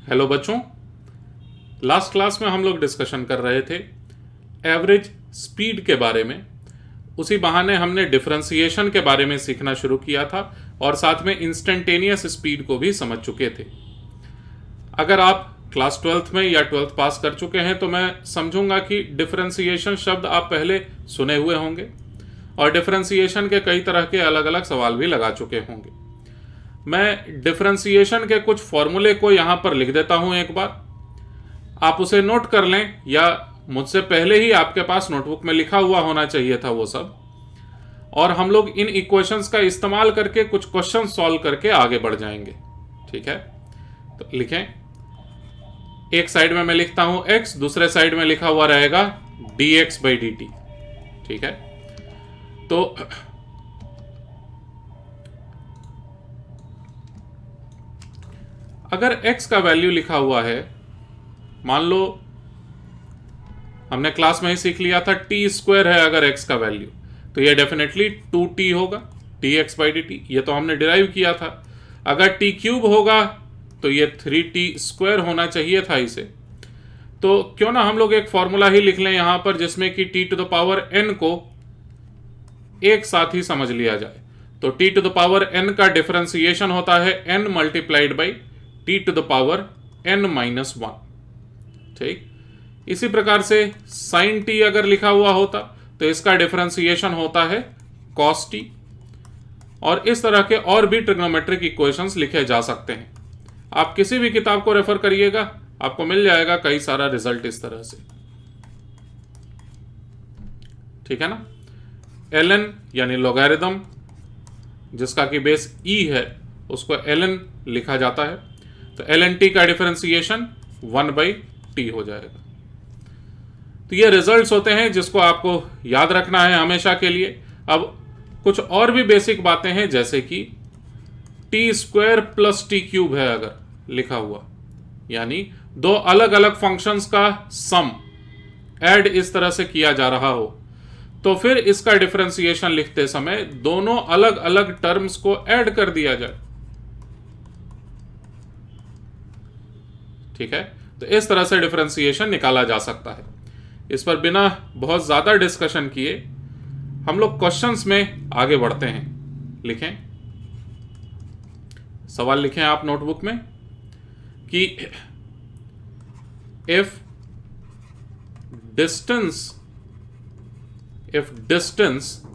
Hello बच्चों, last class में हम लोग डिस्कशन कर रहे थे एवरेज स्पीड के बारे में। उसी बहाने हमने डिफरेंशिएशन के बारे में सीखना शुरू किया था और साथ में इंस्टेंटेनियस स्पीड को भी समझ चुके थे। अगर आप क्लास 12th में या 12th पास कर चुके हैं तो मैं समझूंगा कि डिफरेंशिएशन शब्द आप पहले सुने हुए होंगे और डिफरेंशिएशन के कई तरह के अलग अलग सवाल भी लगा चुके होंगे। मैं डिफरेंशिएशन के कुछ फॉर्मूले को यहां पर लिख देता हूं, एक बार आप उसे नोट कर लें, या मुझसे पहले ही आपके पास नोटबुक में लिखा हुआ होना चाहिए था वो सब। और हम लोग इन इक्वेशंस का इस्तेमाल करके कुछ क्वेश्चन सॉल्व करके आगे बढ़ जाएंगे। ठीक है, तो लिखें। एक साइड में मैं लिखता हूं x, दूसरे साइड में लिखा हुआ रहेगा dx/dt। ठीक है, तो अगर x का वैल्यू लिखा हुआ है, मान लो हमने क्लास में ही सीख लिया था t² है अगर x का वैल्यू, तो ये डेफिनेटली 2t होगा dx/dt। ये तो हमने डिराइव किया था। अगर t³ होगा तो ये 3t² होना चाहिए था इसे। तो क्यों ना हम लोग एक फॉर्मूला ही लिख लें यहां पर जिसमें कि t⁴n को एक साथ ही समझ लिया जाए। तो t⁴n का डिफरेंशिएशन होता है n मल्टीप्लाइड बाई t⁴n-1। ठीक, इसी प्रकार से sin t अगर लिखा हुआ होता तो इसका डिफरेंशिएशन होता है cos t। और इस तरह के और भी ट्रिग्नोमेट्रिक इक्वेशंस लिखे जा सकते हैं। आप किसी भी किताब को रेफर करिएगा, आपको मिल जाएगा कई सारा रिजल्ट इस तरह से। ठीक है ना। ln यानी लॉगरिथम, जिसका कि बेस e है, उसको ln लिखा जाता है। तो ln t का डिफरेंशिएशन 1/t हो जाएगा। तो ये रिजल्ट्स होते हैं जिसको आपको याद रखना है हमेशा के लिए। अब कुछ और भी बेसिक बातें हैं, जैसे कि t² + t³ है अगर लिखा हुआ, यानी दो अलग अलग फंक्शंस का सम ऐड इस तरह से किया जा रहा हो, तो फिर इसका डिफरेंशिएशन लिखते समय दोनों अलग अलग टर्म्स को ऐड कर दिया जाए। ठीक है, तो इस तरह से डिफरेंशिएशन निकाला जा सकता है। इस पर बिना बहुत ज्यादा डिस्कशन किए हम लोग क्वेश्चंस में आगे बढ़ते हैं। लिखें, सवाल लिखें आप नोटबुक में कि इफ डिस्टेंस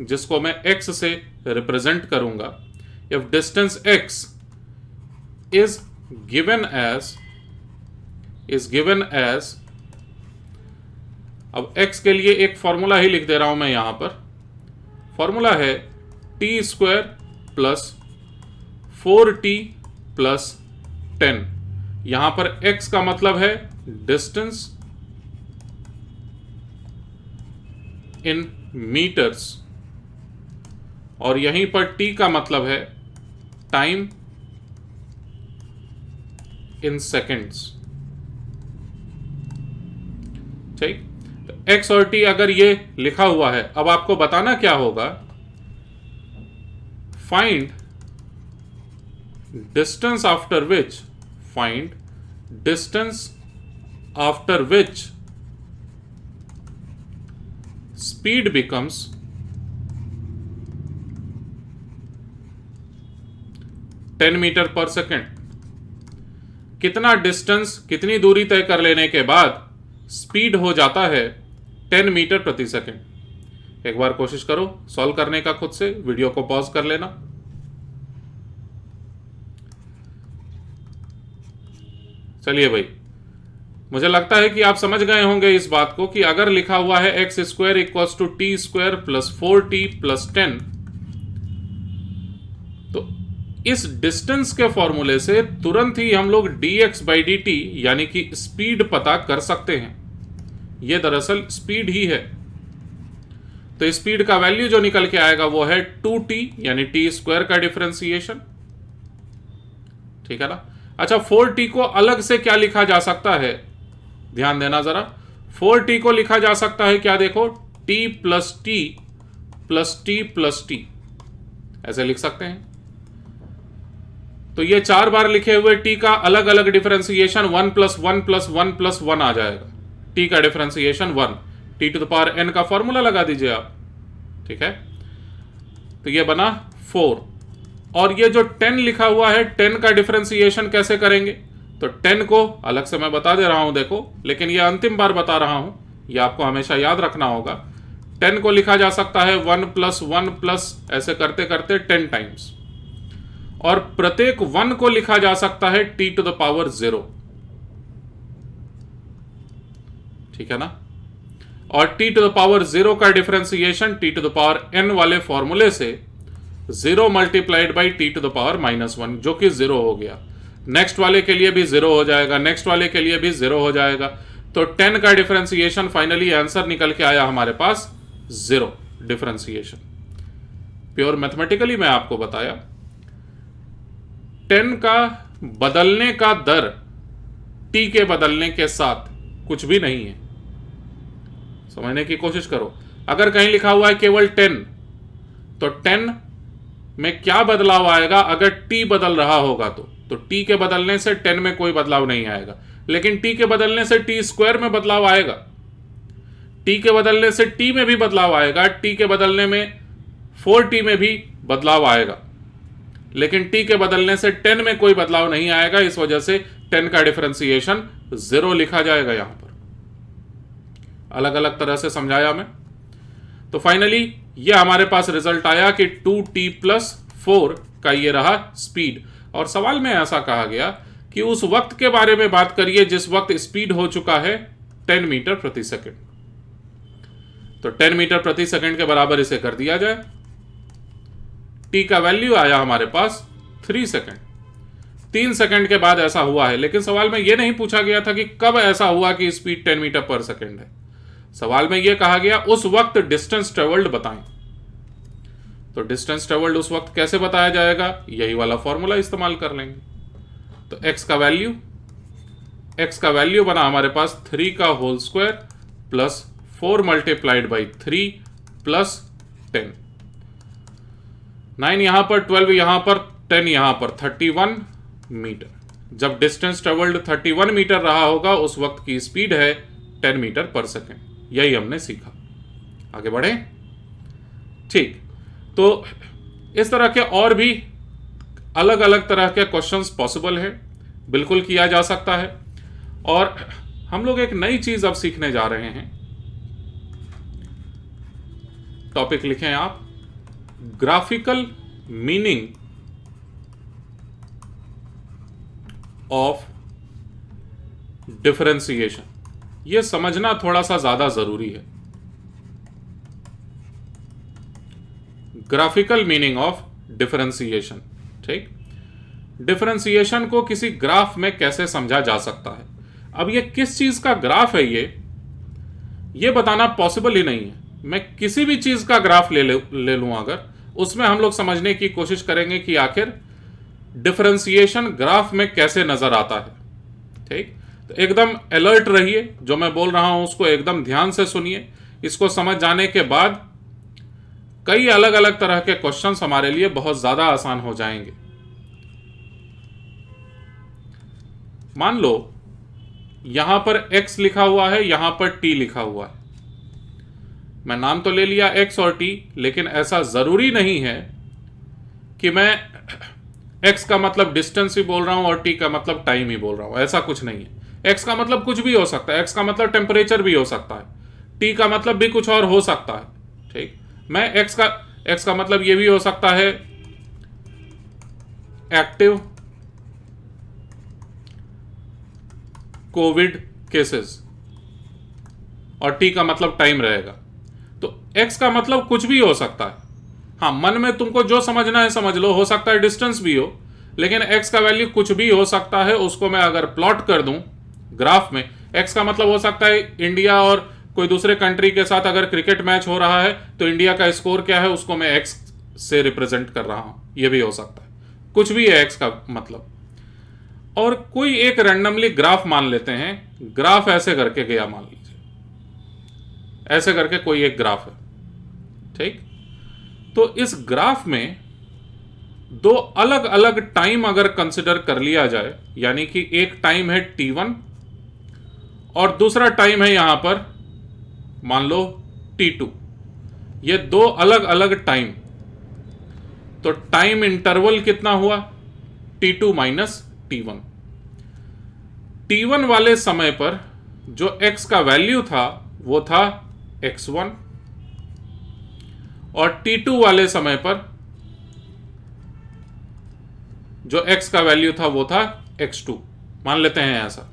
जिसको मैं x से रिप्रेजेंट करूंगा, if distance x is given as अब x के लिए एक फॉर्मूला ही लिख दे रहा हूं मैं यहां पर। फॉर्मूला है t² + 4t + 10। यहां पर x का मतलब है डिस्टेंस इन मीटर्स और यहीं पर t का मतलब है टाइम इन सेकेंड्स। ठीक, तो x और t अगर ये लिखा हुआ है, अब आपको बताना क्या होगा, find distance after which speed becomes 10 meter per second. कितना डिस्टेंस, कितनी दूरी तय कर लेने के बाद स्पीड हो जाता है 10 मीटर प्रति सेकेंड। एक बार कोशिश करो सॉल्व करने का खुद से, वीडियो को पॉज कर लेना। चलिए भाई, मुझे लगता है कि आप समझ गए होंगे इस बात को कि अगर लिखा हुआ है x² = t² + 4t + 10, तो इस डिस्टेंस के फॉर्मूले से तुरंत ही हम लोग dx/dt यानी कि स्पीड पता कर सकते हैं। यह दरअसल स्पीड ही है। तो स्पीड का वैल्यू जो निकल के आएगा वो है 2t यानी t² का डिफरेंशिएशन। ठीक है ना। अच्छा, 4t को अलग से क्या लिखा जा सकता है, ध्यान देना जरा। 4t को लिखा जा सकता है क्या, देखो, t + t + t + t, ऐसे लिख सकते हैं। तो ये 4 बार लिखे हुए टी का अलग अलग डिफरेंशिएशन 1 + 1 + 1 + 1 आ जाएगा। टी का डिफरेंशिएशन 1, t⁴n का फॉर्मूला लगा दीजिए आप, ठीक है। तो ये बना 4। और ये जो 10 लिखा हुआ है, 10 का डिफरेंशिएशन कैसे करेंगे? तो 10 को अलग से मैं बता दे रहा हूं, देखो, लेकिन ये अंतिम बार बता रहा हूं, ये आपको हमेशा याद रखना होगा। 10 को लिखा जा सकता है 1 + 1 + ऐसे करते करते 10 टाइम्स, और प्रत्येक 1 को लिखा जा सकता है t⁴0, ठीक है ना। और t⁴0 का डिफरेंशिएशन t⁴n वाले फॉर्मूले से 0 × t⁻⁻1, जो कि 0 हो गया। नेक्स्ट वाले के लिए भी 0 हो जाएगा, नेक्स्ट वाले के लिए भी 0 हो जाएगा। तो 10 का डिफरेंशिएशन, फाइनली आंसर निकल के आया हमारे पास 0 डिफरेंशिएशन। प्योर मैथमेटिकली मैं आपको बताया, 10 का बदलने का दर t के बदलने के साथ कुछ भी नहीं है। समझने की कोशिश करो। अगर कहीं लिखा हुआ है केवल 10, तो 10 में क्या बदलाव आएगा अगर t बदल रहा होगा? तो t के बदलने से 10 में कोई बदलाव नहीं आएगा, लेकिन t के बदलने से t² में बदलाव आएगा, t के बदलने से t में भी बदलाव आएगा, t के बदलने में 4t में भी बदलाव आएगा, लेकिन t के बदलने से 10 में कोई बदलाव नहीं आएगा। इस वजह से 10 का डिफरेंशिएशन 0 लिखा जाएगा। यहां पर अलग अलग तरह से समझाया मैं। तो फाइनली ये हमारे पास रिजल्ट आया कि 2t + 4 का ये रहा स्पीड। और सवाल में ऐसा कहा गया कि उस वक्त के बारे में बात करिए जिस वक्त स्पीड हो चुका है 10 मीटर प्रति सेकंड। तो 10 मीटर प्रति सेकंड के बराबर इसे कर दिया जाए। t का वैल्यू आया हमारे पास 3 सेकंड। 3 सेकंड के बाद ऐसा हुआ है, लेकिन सवाल में यह नहीं पूछा गया था कि कब ऐसा हुआ कि स्पीड 10 मीटर पर सेकंड है। सवाल में यह कहा गया उस वक्त डिस्टेंस ट्रेवल्ड बताएं। तो डिस्टेंस ट्रेवल्ड उस वक्त कैसे बताया जाएगा? यही वाला फॉर्मूला इस्तेमाल कर लेंगे। तो x का वैल्यू बना हमारे पास 3 का होल स्क्वायर प्लस 4 × 3 प्लस 10, 9 यहां पर, 12 यहां पर, 10 यहां पर, 31 मीटर। जब डिस्टेंस ट्रेवल्ड 31 मीटर रहा होगा उस वक्त की स्पीड है 10 मीटर पर सेकेंड। यही हमने सीखा। आगे बढ़े, ठीक। तो इस तरह के और भी अलग अलग तरह के क्वेश्चंस पॉसिबल है, बिल्कुल किया जा सकता है। और हम लोग एक नई चीज अब सीखने जा रहे हैं। टॉपिक लिखें आप, ग्राफिकल मीनिंग ऑफ डिफरेंशिएशन। यह समझना थोड़ा सा ज्यादा जरूरी है। ग्राफिकल मीनिंग ऑफ डिफरेंशिएशन, ठीक। डिफरेंशिएशन को किसी ग्राफ में कैसे समझा जा सकता है? अब ये किस चीज का ग्राफ है ये बताना पॉसिबल ही नहीं है। मैं किसी भी चीज का ग्राफ ले लूं, अगर उसमें हम लोग समझने की कोशिश करेंगे कि आखिर डिफरेंशिएशन ग्राफ में कैसे नजर आता है, ठीक। तो एकदम अलर्ट रहिए, जो मैं बोल रहा हूं उसको एकदम ध्यान से सुनिए। इसको समझ जाने के बाद कई अलग अलग तरह के क्वेश्चंस हमारे लिए बहुत ज्यादा आसान हो जाएंगे। मान लो यहां पर x लिखा हुआ है, यहां पर t लिखा हुआ है। मैं नाम तो ले लिया x और t, लेकिन ऐसा जरूरी नहीं है कि मैं x का मतलब डिस्टेंस ही बोल रहा हूं और t का मतलब टाइम ही बोल रहा हूं। ऐसा कुछ नहीं है। x का मतलब कुछ भी हो सकता है। x का मतलब टेम्परेचर भी हो सकता है, t का मतलब भी कुछ और हो सकता है, ठीक। मैं x का मतलब यह भी हो सकता है एक्टिव कोविड केसेस, और t का मतलब टाइम रहेगा। तो x का मतलब कुछ भी हो सकता है। हाँ, मन में तुमको जो समझना है समझ लो। हो सकता है डिस्टेंस भी हो, लेकिन x का वैल्यू कुछ भी हो सकता है। उसको मैं अगर प्लॉट कर दूं ग्राफ में, x का मतलब हो सकता है इंडिया और कोई दूसरे कंट्री के साथ अगर क्रिकेट मैच हो रहा है तो इंडिया का स्कोर क्या है उसको मैं x से रिप्रेजेंट कर रहा हूं। यह भी हो सकता है, कुछ भी है x का मतलब। और कोई एक रैंडमली ग्राफ मान लेते हैं। ग्राफ ऐसे करके गया, मान लीजिए ऐसे करके कोई एक ग्राफ है, ठीक। तो इस ग्राफ में दो अलग अलग टाइम अगर कंसिडर कर लिया जाए, यानी कि एक टाइम है t1 और दूसरा टाइम है यहां पर मान लो t2, ये दो अलग अलग टाइम, तो टाइम इंटरवल कितना हुआ? t2 minus t1। t1 वाले समय पर जो x का वैल्यू था वो था x1 और t2 वाले समय पर जो x का वैल्यू था वो था x2, मान लेते हैं ऐसा।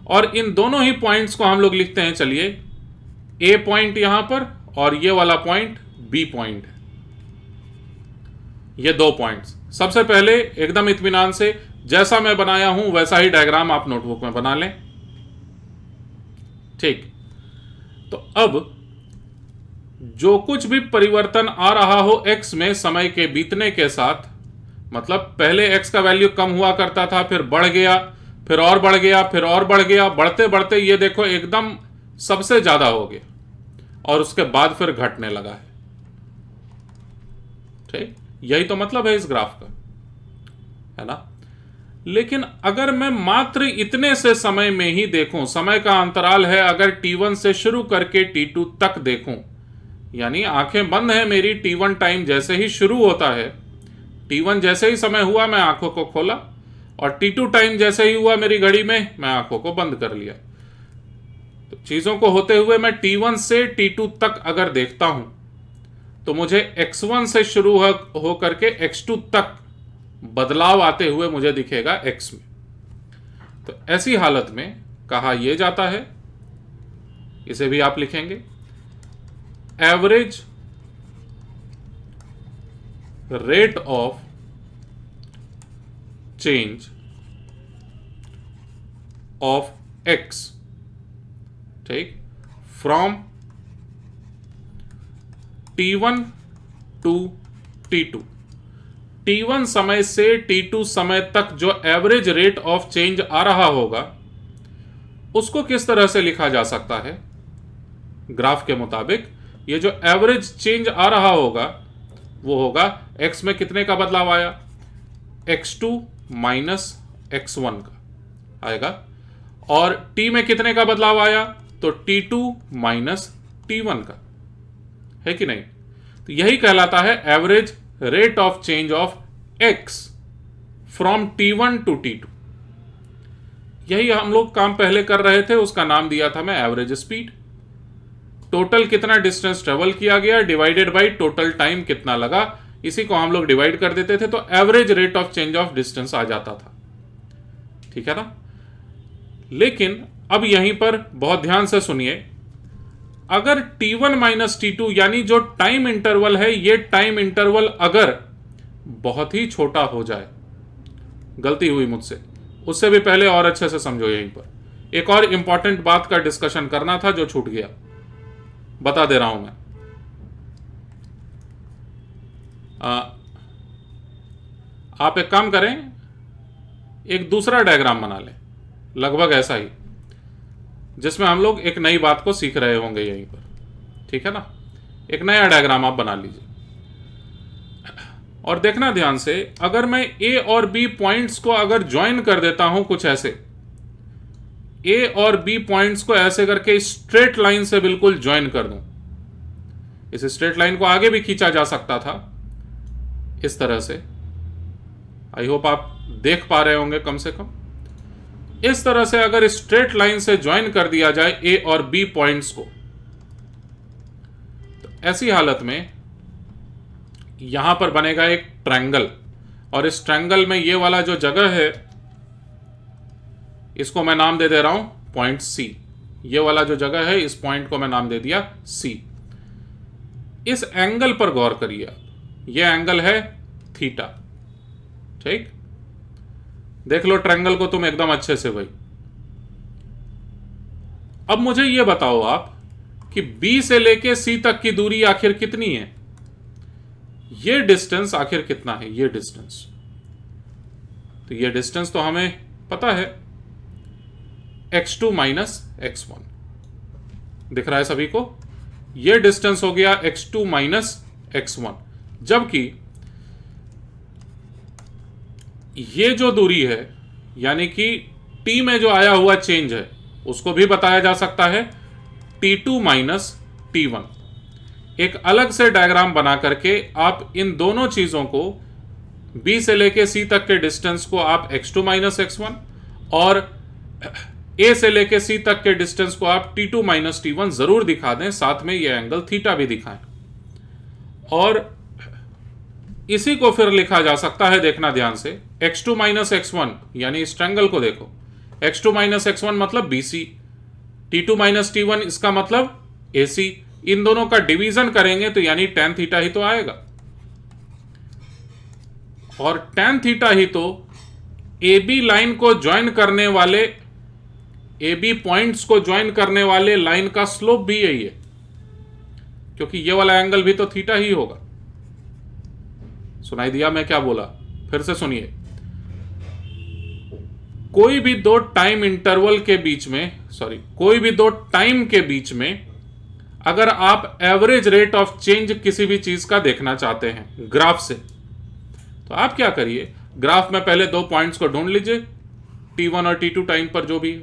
और इन दोनों ही पॉइंट्स को हम लोग लिखते हैं, चलिए a पॉइंट यहां पर और ये वाला पॉइंट b पॉइंट है, ये दो पॉइंट्स। सबसे पहले एकदम इत्मीनान से जैसा मैं बनाया हूं वैसा ही डायग्राम आप नोटबुक में बना लें, ठीक। तो अब जो कुछ भी परिवर्तन आ रहा हो x में समय के बीतने के साथ, मतलब पहले x का वैल्यू कम हुआ करता था, फिर बढ़ गया, फिर और बढ़ गया, फिर और बढ़ गया, बढ़ते बढ़ते ये देखो एकदम सबसे ज्यादा हो गया और उसके बाद फिर घटने लगा है, ठीक। यही तो मतलब है इस ग्राफ का, है ना। लेकिन अगर मैं मात्र इतने से समय में ही देखूं, समय का अंतराल है अगर t1 से शुरू करके t2 तक देखूं, यानी आंखें बंद है मेरी, t1 टाइम जैसे ही शुरू होता है, t1 जैसे ही समय हुआ मैं आंखों को खोला और t2 टाइम जैसे ही हुआ मेरी घड़ी में मैं आंखों को बंद कर लिया। तो चीजों को होते हुए मैं t1 से t2 तक अगर देखता हूं तो मुझे x1 से शुरू हो करके x2 तक बदलाव आते हुए मुझे दिखेगा x में। तो ऐसी हालत में कहा यह जाता है, इसे भी आप लिखेंगे, average rate of change of x, ठीक, from t1 to t2। t1 समय से t2 समय तक जो एवरेज रेट ऑफ चेंज आ रहा होगा उसको किस तरह से लिखा जा सकता है? ग्राफ के मुताबिक ये जो एवरेज चेंज आ रहा होगा वो होगा x में कितने का बदलाव आया? x2 माइनस x1 का आएगा। और t में कितने का बदलाव आया? तो t2 माइनस t1 का, है कि नहीं? तो यही कहलाता है average rate of change of x from t1 to t2। यही हम लोग काम पहले कर रहे थे, उसका नाम दिया था मैं एवरेज स्पीड। टोटल कितना डिस्टेंस ट्रेवल किया गया डिवाइडेड बाय टोटल टाइम कितना लगा, इसी को हम लोग डिवाइड कर देते थे तो average rate of change of distance आ जाता था, ठीक है ना। लेकिन अब यहीं पर बहुत ध्यान से सुनिए, अगर t1 माइनस t2 यानी जो टाइम इंटरवल है, ये टाइम इंटरवल अगर बहुत ही छोटा हो जाए, गलती हुई मुझसे, उससे भी पहले और अच्छे से समझो, यहीं पर एक और इंपॉर्टेंट बात का डिस्कशन करना था जो छूट गया, बता दे रहा हूं मैं। आप एक काम करें, एक दूसरा डायग्राम बना लें लगभग ऐसा ही, जिसमें हम लोग एक नई बात को सीख रहे होंगे यहीं पर, ठीक है ना। एक नया डायग्राम आप बना लीजिए और देखना ध्यान से, अगर मैं ए और बी पॉइंट्स को अगर ज्वाइन कर देता हूं कुछ ऐसे, ए और बी पॉइंट्स को ऐसे करके स्ट्रेट लाइन से बिल्कुल ज्वाइन कर दूं, इस स्ट्रेट लाइन को आगे भी खींचा जा सकता था इस तरह से, आई होप आप देख पा रहे होंगे कम से कम। इस तरह से अगर स्ट्रेट लाइन से ज्वाइन कर दिया जाए ए और बी पॉइंट्स को, तो ऐसी हालत में यहां पर बनेगा एक ट्रायंगल, और इस ट्रायंगल में ये वाला जो जगह है इसको मैं नाम दे दे रहा हूं पॉइंट सी। ये वाला जो जगह है इस पॉइंट को मैं नाम दे दिया सी। इस एंगल पर गौर करिए आप, ये एंगल है थीटा, ठीक। देख लो ट्रायंगल को तुम एकदम अच्छे से भाई। अब मुझे यह बताओ आप कि B से लेके C तक की दूरी आखिर कितनी है? ये डिस्टेंस आखिर कितना है? ये डिस्टेंस, तो ये डिस्टेंस तो हमें पता है, x2 माइनस x1 दिख रहा है सभी को। ये डिस्टेंस हो गया x2 माइनस x1, जबकि ये जो दूरी है यानी कि t में जो आया हुआ चेंज है उसको भी बताया जा सकता है t2 माइनस t1। एक अलग से डायग्राम बना करके आप इन दोनों चीजों को b से लेके c तक के डिस्टेंस को आप x2 माइनस x1 और a से लेके c तक के डिस्टेंस को आप t2 माइनस t1 जरूर दिखा दें, साथ में ये एंगल थीटा भी दिखाएं। और इसी को फिर लिखा जा सकता है, देखना ध्यान से, x2 माइनस x1 यानी इस ट्रायंगल को देखो, x2 माइनस x1 मतलब BC, t2 माइनस t1 इसका मतलब AC। इन दोनों का डिवीजन करेंगे तो यानी tan थीटा ही तो आएगा, और tan थीटा ही तो AB लाइन को ज्वाइन करने वाले, AB पॉइंट्स को ज्वाइन करने वाले लाइन का स्लोप भी यही है, क्योंकि ये वाला एंगल भी तो थीटा ही होगा। सुनाई दिया मैं क्या बोला? फिर से सुनिए। कोई भी दो टाइम इंटरवल के बीच में, कोई भी दो टाइम के बीच में अगर आप एवरेज रेट ऑफ चेंज किसी भी चीज का देखना चाहते हैं ग्राफ से, तो आप क्या करिए, ग्राफ में पहले दो पॉइंट्स को ढूंढ लीजिए, t1 और t2 टाइम पर जो भी है,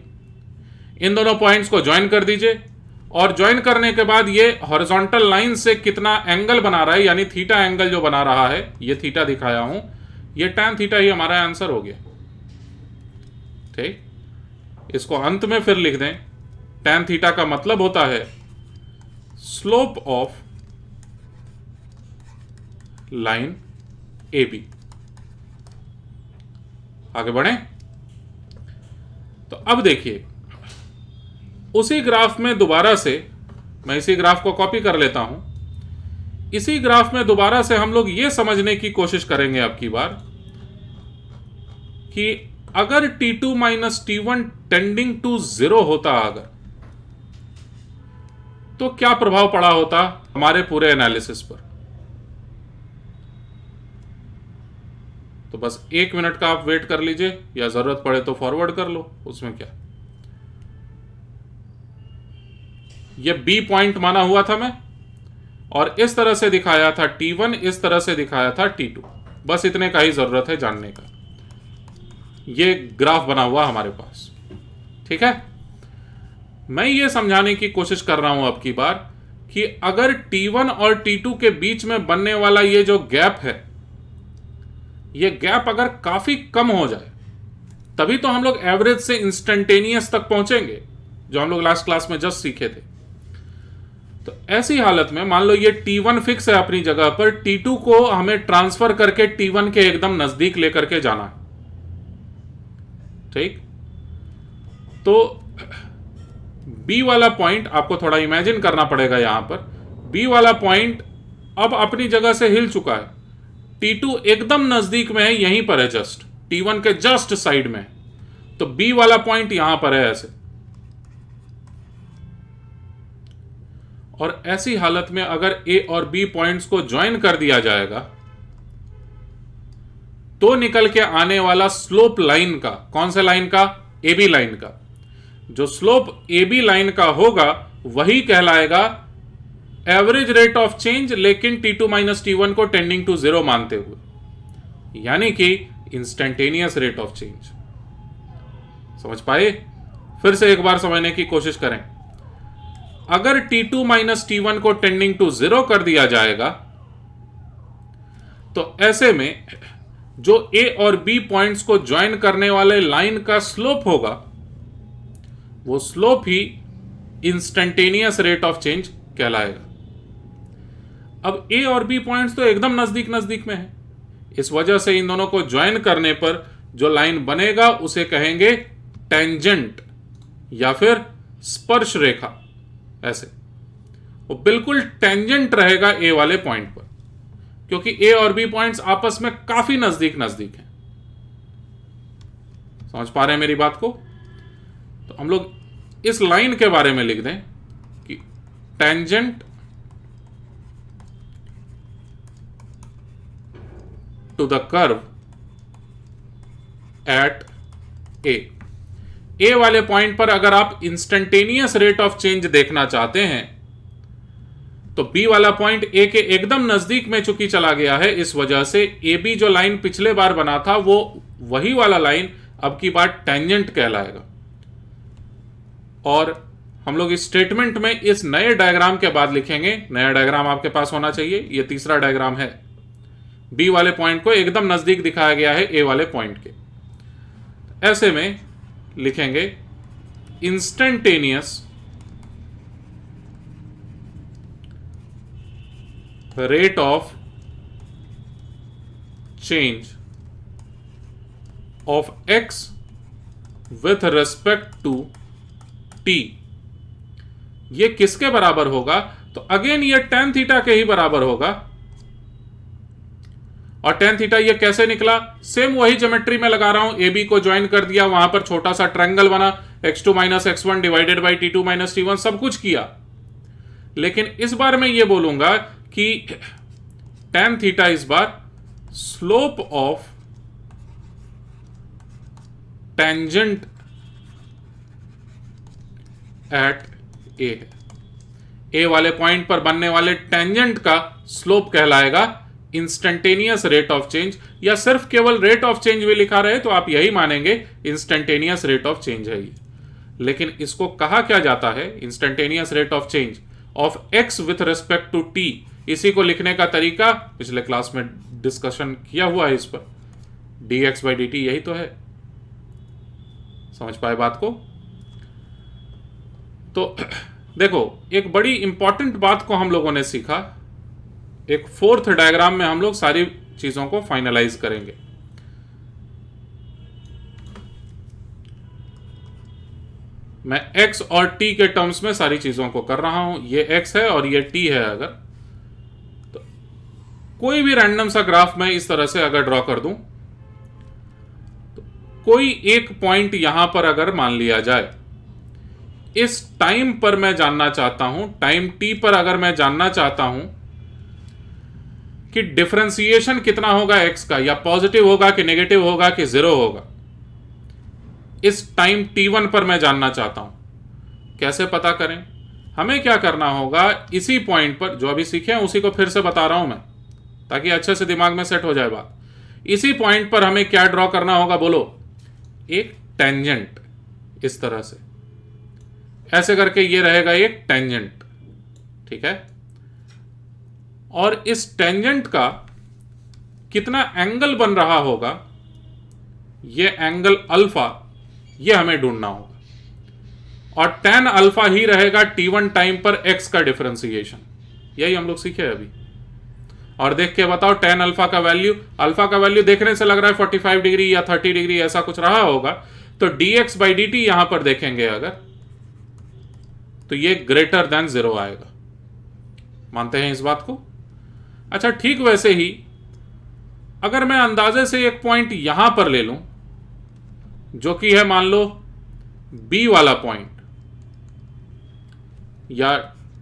इन दोनों पॉइंट्स को ज्वाइन कर दीजिए, और ज्वाइन करने के बाद ये हॉरिजॉन्टल लाइन से कितना एंगल बना रहा है, यानी थीटा एंगल जो बना रहा है, ये थीटा दिखाया हूं, ये tan थीटा ही हमारा आंसर हो गया। ठीक, इसको अंत में फिर लिख दें, tan थीटा का मतलब होता है स्लोप ऑफ लाइन AB। आगे बढ़ें तो अब देखिए, उसी ग्राफ में दोबारा से, मैं इसी ग्राफ को कॉपी कर लेता हूं, इसी ग्राफ में दोबारा से हम लोग यह समझने की कोशिश करेंगे अब की बार कि अगर t2 minus t1 tending to 0 होता अगर, तो क्या प्रभाव पड़ा होता हमारे पूरे एनालिसिस पर। तो बस 1 मिनट का आप वेट कर लीजिए, या जरूरत पड़े तो फॉरवर्ड कर लो, उसमें क्या। ये B पॉइंट माना हुआ था मैं, और इस तरह से दिखाया था t1, इस तरह से दिखाया था t2, बस इतने का ही जरूरत है जानने का। ये ग्राफ बना हुआ हमारे पास, ठीक है। मैं ये समझाने की कोशिश कर रहा हूं अब की बार कि अगर t1 और t2 के बीच में बनने वाला ये जो गैप है, ये गैप अगर काफी कम हो जाए, तभी तो हम लोग एवरेज से इंस्टेंटेनियस तक पहुंचेंगे, जो हम लोग लास्ट क्लास में जस्ट सीखे थे। तो ऐसी हालत में मान लो ये t1 फिक्स है अपनी जगह पर, t2 को हमें ट्रांसफर करके t1 के एकदम नजदीक लेकर के जाना है। ठीक, तो B वाला पॉइंट आपको थोड़ा इमेजिन करना पड़ेगा, यहां पर B वाला पॉइंट अब अपनी जगह से हिल चुका है, t2 एकदम नजदीक में है, यहीं पर है, जस्ट t1 के जस्ट साइड में है, तो B वाला पॉइंट यहां पर है ऐसे। और ऐसी हालत में अगर A और B पॉइंट्स को ज्वाइन कर दिया जाएगा, तो निकल के आने वाला स्लोप लाइन का, कौन से लाइन का? AB लाइन का। जो स्लोप AB लाइन का होगा वही कहलाएगा एवरेज रेट ऑफ चेंज, लेकिन t2 माइनस t1 को टेंडिंग टू 0 मानते हुए, यानी कि इंस्टेंटेनियस रेट ऑफ चेंज। समझ पाए? फिर से एक बार समझने की कोशिश करें। अगर t2 माइनस t1 को टेंडिंग टू 0 कर दिया जाएगा, तो ऐसे में जो A और B पॉइंट्स को ज्वाइन करने वाले लाइन का स्लोप होगा, वो slope he instantaneous rate of change कहलाएगा। अब A और B पॉइंट्स तो एकदम नजदीक नजदीक में है, इस वजह से इन दोनों को ज्वाइन करने पर जो लाइन बनेगा उसे कहेंगे टेंजेंट या फिर स्पर्श रेखा। ऐसे वो बिल्कुल टेंजेंट रहेगा A वाले पॉइंट पर, क्योंकि A और B पॉइंट्स आपस में काफी नजदीक नजदीक हैं। समझ पा रहे हैं मेरी बात को? तो हम लोग इस लाइन के बारे में लिख दें कि tangent to the curve at A वाले पॉइंट पर अगर आप इंस्टेंटेनियस रेट ऑफ चेंज देखना चाहते हैं, तो B वाला पॉइंट A के एकदम नजदीक में चूंकि चला गया है, इस वजह से AB जो लाइन पिछले बार बना था वो वही वाला लाइन अब की बार टेंजेंट कहलाएगा। और हम लोग इस स्टेटमेंट में इस नए डायग्राम के बाद लिखेंगे, नया डायग्राम आपके पास होना चाहिए, ये तीसरा डायग्राम है, बी वाले पॉइंट को एकदम नजदीक दिखाया गया है ए वाले पॉइंट के। ऐसे में लिखेंगे instantaneous rate of change of x with respect to t। ये किसके बराबर होगा? तो अगेन ये tan थीटा के ही बराबर होगा। और tan थीटा ये कैसे निकला? सेम वही ज्योमेट्री में लगा रहा हूं, ए बी को ज्वाइन कर दिया, वहां पर छोटा सा ट्रायंगल बना, x2 minus x1 divided by t2 minus t1, सब कुछ किया। लेकिन इस बार मैं ये बोलूंगा कि tan थीटा इस बार स्लोप ऑफ टेंजेंट एट ए है। ए वाले पॉइंट पर बनने वाले टेंजेंट का स्लोप कहलाएगा इंस्टेंटेनियस रेट ऑफ चेंज, या सिर्फ केवल रेट ऑफ चेंज भी लिखा रहे तो आप यही मानेंगे इंस्टेंटेनियस रेट ऑफ चेंज है ये। लेकिन इसको कहा क्या जाता है? Instantaneous rate of change of x with respect to t. इसी को लिखने का तरीका पिछले क्लास में डिस्कशन किया हुआ है, इस पर dx बाई dt यही तो है। समझ पाए बात को? तो देखो, एक बड़ी इंपॉर्टेंट बात को हम लोगों ने सीखा। एक फोर्थ डायग्राम में हम लोग सारी चीजों को फाइनलाइज करेंगे। मैं x और t के टर्म्स में सारी चीजों को कर रहा हूं। ये x है और ये t है। अगर तो कोई भी रैंडम सा ग्राफ मैं इस तरह से अगर ड्रॉ कर दूं, तो कोई एक पॉइंट यहां पर अगर मान लिया जाए, इस टाइम पर मैं जानना चाहता हूं, टाइम t पर अगर मैं जानना चाहता हूं कि डिफरेंशिएशन कितना होगा x का, या पॉजिटिव होगा कि नेगेटिव होगा कि जीरो होगा, इस टाइम t1 पर मैं जानना चाहता हूं। कैसे पता करें? हमें क्या करना होगा, इसी पॉइंट पर जो अभी सीखे हैं उसी को फिर से बता रहा हूं मैं, ताकि अच्छे से दिमाग में सेट हो जाए बात। इसी पॉइंट पर हमें क्या ड्रॉ करना होगा? बोलो, एक टेंजेंट। इस तरह से ऐसे करके ये रहेगा एक टेंजेंट, ठीक है। और इस टेंजेंट का कितना एंगल बन रहा होगा, ये एंगल अल्फा, ये हमें ढूंढना होगा। और tan अल्फा ही रहेगा t1 टाइम पर x का डिफरेंशिएशन। यही हम लोग सीखे अभी। और देख के बताओ, tan अल्फा का वैल्यू देखने से लग रहा है 45 डिग्री या 30 डिग्री ऐसा कुछ रहा होगा। तो dx बाई dt यहां पर देखेंगे अगर, तो ये ग्रेटर देन 0 आएगा। मानते हैं इस बात को? अच्छा, ठीक वैसे ही अगर मैं अंदाजे से एक पॉइंट यहां पर ले लूं, जो कि है मान लो B वाला पॉइंट, या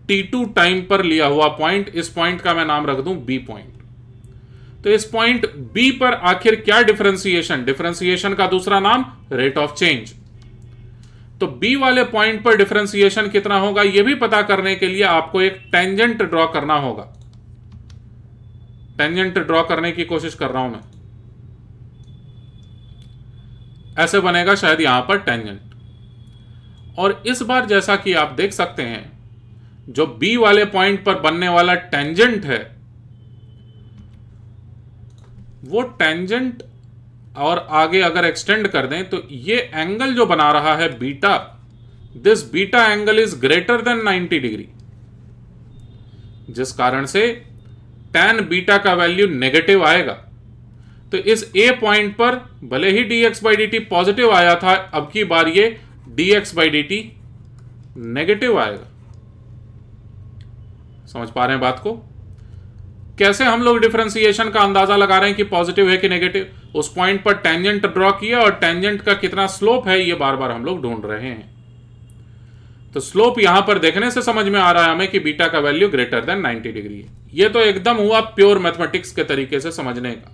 t2 टाइम पर लिया हुआ पॉइंट, इस पॉइंट का मैं नाम रख दूं B पॉइंट। तो इस पॉइंट B पर आखिर क्या डिफरेंशिएशन का दूसरा नाम रेट ऑफ चेंज। तो B वाले पॉइंट पर डिफरेंशिएशन कितना होगा, यह भी पता करने के लिए आपको एक टेंजेंट ड्रॉ करना होगा। टेंजेंट ड्रॉ करने की कोशिश कर रहा हूं मैं। ऐसे बनेगा शायद यहां पर टेंजेंट। और इस बार जैसा कि आप देख सकते हैं, जो B वाले पॉइंट पर बनने वाला टेंजेंट है, वो टेंजेंट और आगे अगर एक्सटेंड कर दें तो ये एंगल जो बना रहा है beta, this beta angle is greater than 90 degree, जिस कारण से tan बीटा का वैल्यू नेगेटिव आएगा। तो इस A पॉइंट पर भले ही dx बाई dt पॉजिटिव आया था, अब की बार ये dx बाई dt नेगेटिव आएगा। समझ पा रहे हैं बात को? कैसे हम लोग डिफरेंशिएशन का अंदाजा लगा रहे हैं कि पॉजिटिव है कि नेगेटिव? उस पॉइंट पर टेंजेंट ड्रॉ किया और टेंजेंट का कितना स्लोप है ये बार बार हम लोग ढूंढ रहे हैं। तो स्लोप यहां पर देखने से समझ में आ रहा है हमें कि बीटा का वैल्यू ग्रेटर देन 90 डिग्री है। ये तो एकदम हुआ प्योर मैथमेटिक्स के तरीके से समझने का।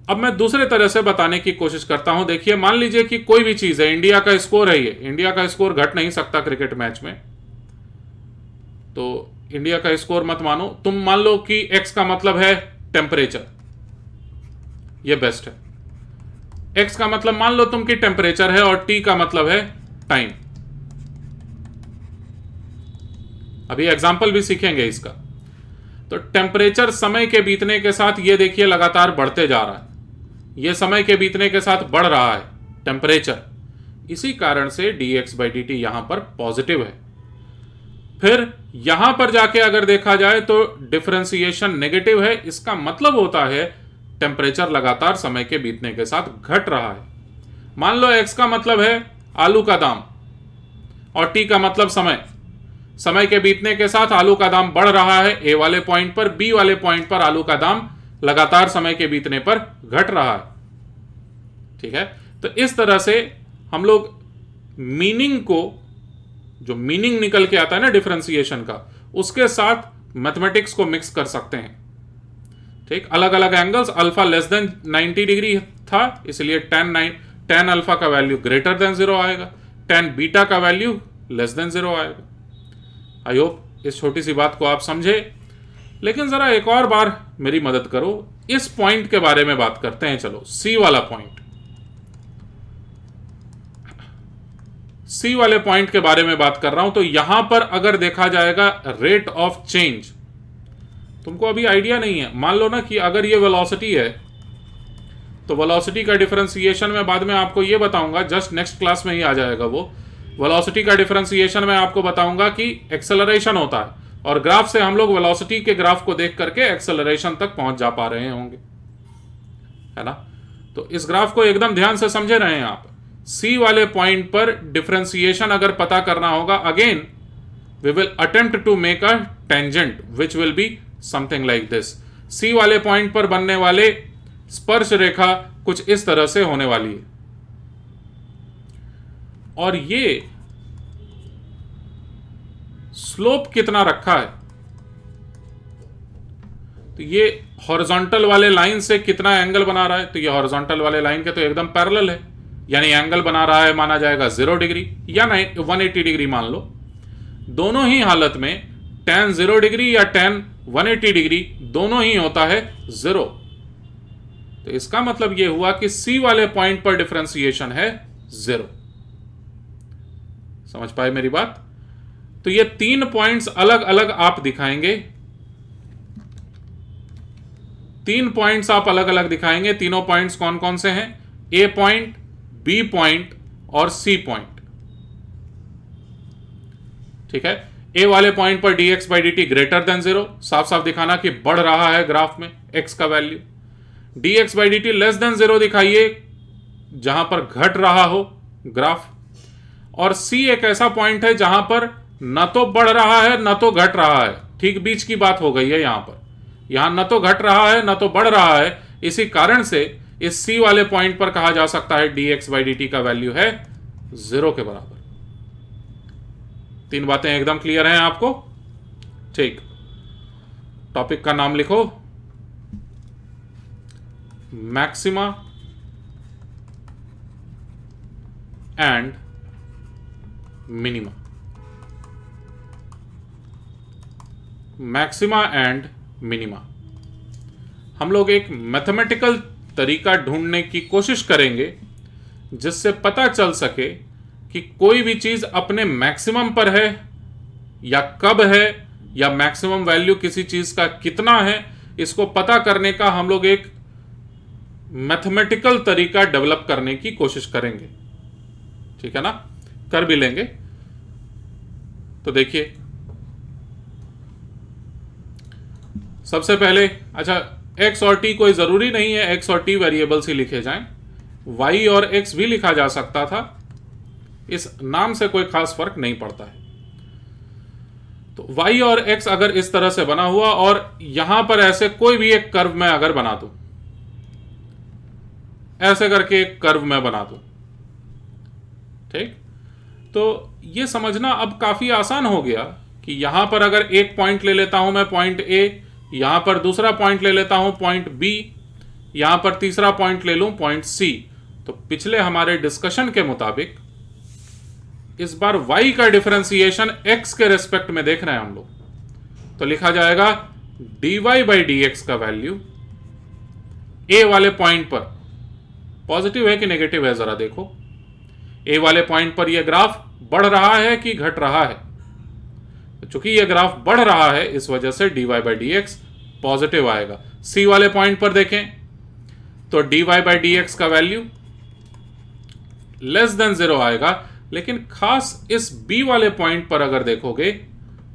अब मैं दूसरे तरह से बताने की कोशिश करता हूं। देखिए, मान लीजिए कि कोई भी चीज है, इंडिया का स्कोर है, ये इंडिया का स्कोर घट नहीं सकता क्रिकेट मैच में, तो इंडिया का स्कोर मत मानो, तुम मान लो कि x का मतलब है टेम्परेचर, ये बेस्ट है। x का मतलब मान लो तुम कि टेम्परेचर है और t का मतलब है टाइम। अभी एग्जाम्पल भी सीखेंगे इसका। तो टेम्परेचर समय के बीतने के साथ ये देखिए लगातार बढ़ते जा रहा है, ये समय के बीतने के साथ बढ़ रहा है टेम्परेचर, इसी कारण से dx/dt यहां पर पॉजिटिव है। फिर यहां पर जाके अगर देखा जाए तो डिफरेंशिएशन नेगेटिव है, इसका मतलब होता है टेम्परेचर लगातार समय के बीतने के साथ घट रहा है। मान लो x का मतलब है आलू का दाम और t का मतलब समय, समय के बीतने के साथ आलू का दाम बढ़ रहा है a वाले पॉइंट पर, b वाले पॉइंट पर आलू का दाम लगातार समय के बीतने पर घट रहा है। ठीक है, तो इस तरह से हम लोग मीनिंग को, जो मीनिंग निकल के आता है ना डिफरेंशिएशन का, उसके साथ मैथमेटिक्स को मिक्स कर सकते हैं। ठीक, अलग अलग angles, alpha less than 90 degree था इसलिए tan अल्फा का वैल्यू ग्रेटर देन 0 आएगा, tan बीटा का वैल्यू लेस देन 0 आएगा। आई होप इस छोटी सी बात को आप समझे। लेकिन जरा एक और बार मेरी मदद करो, इस पॉइंट के बारे में बात करते हैं। चलो सी वाला पॉइंट, सी वाले पॉइंट के बारे में बात कर रहा हूं। तो यहां पर अगर देखा जाएगा रेट ऑफ चेंज, तुमको अभी आइडिया नहीं है, मान लो ना कि अगर ये वेलोसिटी है तो वेलोसिटी का डिफरेंशिएशन में बाद में आपको ये बताऊंगा, जस्ट नेक्स्ट क्लास में ही आ जाएगा वो। वेलोसिटी का डिफरेंशिएशन में आपको बताऊंगा कि एक्सेलरेशन होता है, और ग्राफ से हम लोग वेलोसिटी के ग्राफ को देख करके एक्सेलरेशन तक पहुंच जा पा रहे होंगे, है ना। तो इस ग्राफ को एकदम ध्यान से समझे रहे हैं आप। सी वाले पॉइंट पर डिफरेंशिएशन अगर पता करना होगा, again we will attempt to make a tangent which will be something like this. C वाले पॉइंट पर बनने वाले स्पर्श रेखा कुछ इस तरह से होने वाली है, और ये स्लोप कितना रखा है, तो ये हॉरिजॉन्टल वाले लाइन से कितना एंगल बना रहा है, तो ये हॉरिजॉन्टल वाले लाइन के तो एकदम पैरेलल है, यानी एंगल बना रहा है माना जाएगा 0 डिग्री या 180 डिग्री मान लो। दोनों ही हालत में tan 0 डिग्री या tan 180 डिग्री दोनों ही होता है 0। तो इसका मतलब यह हुआ कि सी वाले पॉइंट पर डिफरेंशिएशन है 0। समझ पाए मेरी बात। तो ये 3 पॉइंट्स अलग अलग आप दिखाएंगे, 3 पॉइंट्स आप अलग अलग दिखाएंगे। तीनों पॉइंट्स कौन कौन से हैं? ए पॉइंट, बी पॉइंट और सी पॉइंट। ठीक है, ए वाले पॉइंट पर dx/dt ग्रेटर देन 0, साफ साफ दिखाना कि बढ़ रहा है ग्राफ में x का वैल्यू। dx/dt लेस देन 0 दिखाइए जहां पर घट रहा हो ग्राफ। और c एक ऐसा पॉइंट है जहां पर न तो बढ़ रहा है न तो घट रहा है, ठीक बीच की बात हो गई है यहां पर। यहां न तो घट रहा है न तो बढ़ रहा है, इसी कारण से इस c वाले पॉइंट पर कहा जा सकता है dx/dt का वैल्यू है 0 के बराबर। 3 बातें एकदम क्लियर हैं आपको? ठीक, टॉपिक का नाम लिखो, maxima and minima. Maxima and minima. हम लोग एक मैथमेटिकल तरीका ढूंढने की कोशिश करेंगे जिससे पता चल सके कि कोई भी चीज अपने मैक्सिमम पर है या कब है, या मैक्सिमम वैल्यू किसी चीज का कितना है। इसको पता करने का हम लोग एक मैथमेटिकल तरीका डेवलप करने की कोशिश करेंगे। ठीक है ना, कर भी लेंगे। तो देखिए, सबसे पहले, अच्छा x और t कोई जरूरी नहीं है x और t वेरिएबल्स ही लिखे जाएं, y और x भी लिखा जा सकता था, इस नाम से कोई खास फर्क नहीं पड़ता है। तो y और x अगर इस तरह से बना हुआ और यहां पर ऐसे कोई भी एक कर्व मैं अगर बना दूं, ऐसे करके एक कर्व मैं बना दूं, ठीक, तो ये समझना अब काफी आसान हो गया कि यहां पर अगर एक पॉइंट ले लेता हूं मैं पॉइंट A, यहां पर दूसरा पॉइंट ले लेता हूं पॉइंट B, यहां पर तीसरा पॉइंट ले लूं पॉइंट C। तो पिछले हमारे डिस्कशन के मुताबिक इस बार y का डिफरेंशिएशन x के रेस्पेक्ट में देख रहे हैं हम लोग, तो लिखा जाएगा dy/dx का वैल्यू a वाले पॉइंट पर पॉजिटिव है कि नेगेटिव है जरा देखो। ए वाले पॉइंट पर यह ग्राफ बढ़ रहा है कि घट रहा है? तो चूंकि यह ग्राफ बढ़ रहा है इस वजह से dy by D x positive आएगा। सी वाले पॉइंट पर देखें तो dy बाई डी एक्स का वैल्यू लेस देन 0 आएगा। लेकिन खास इस बी वाले पॉइंट पर अगर देखोगे,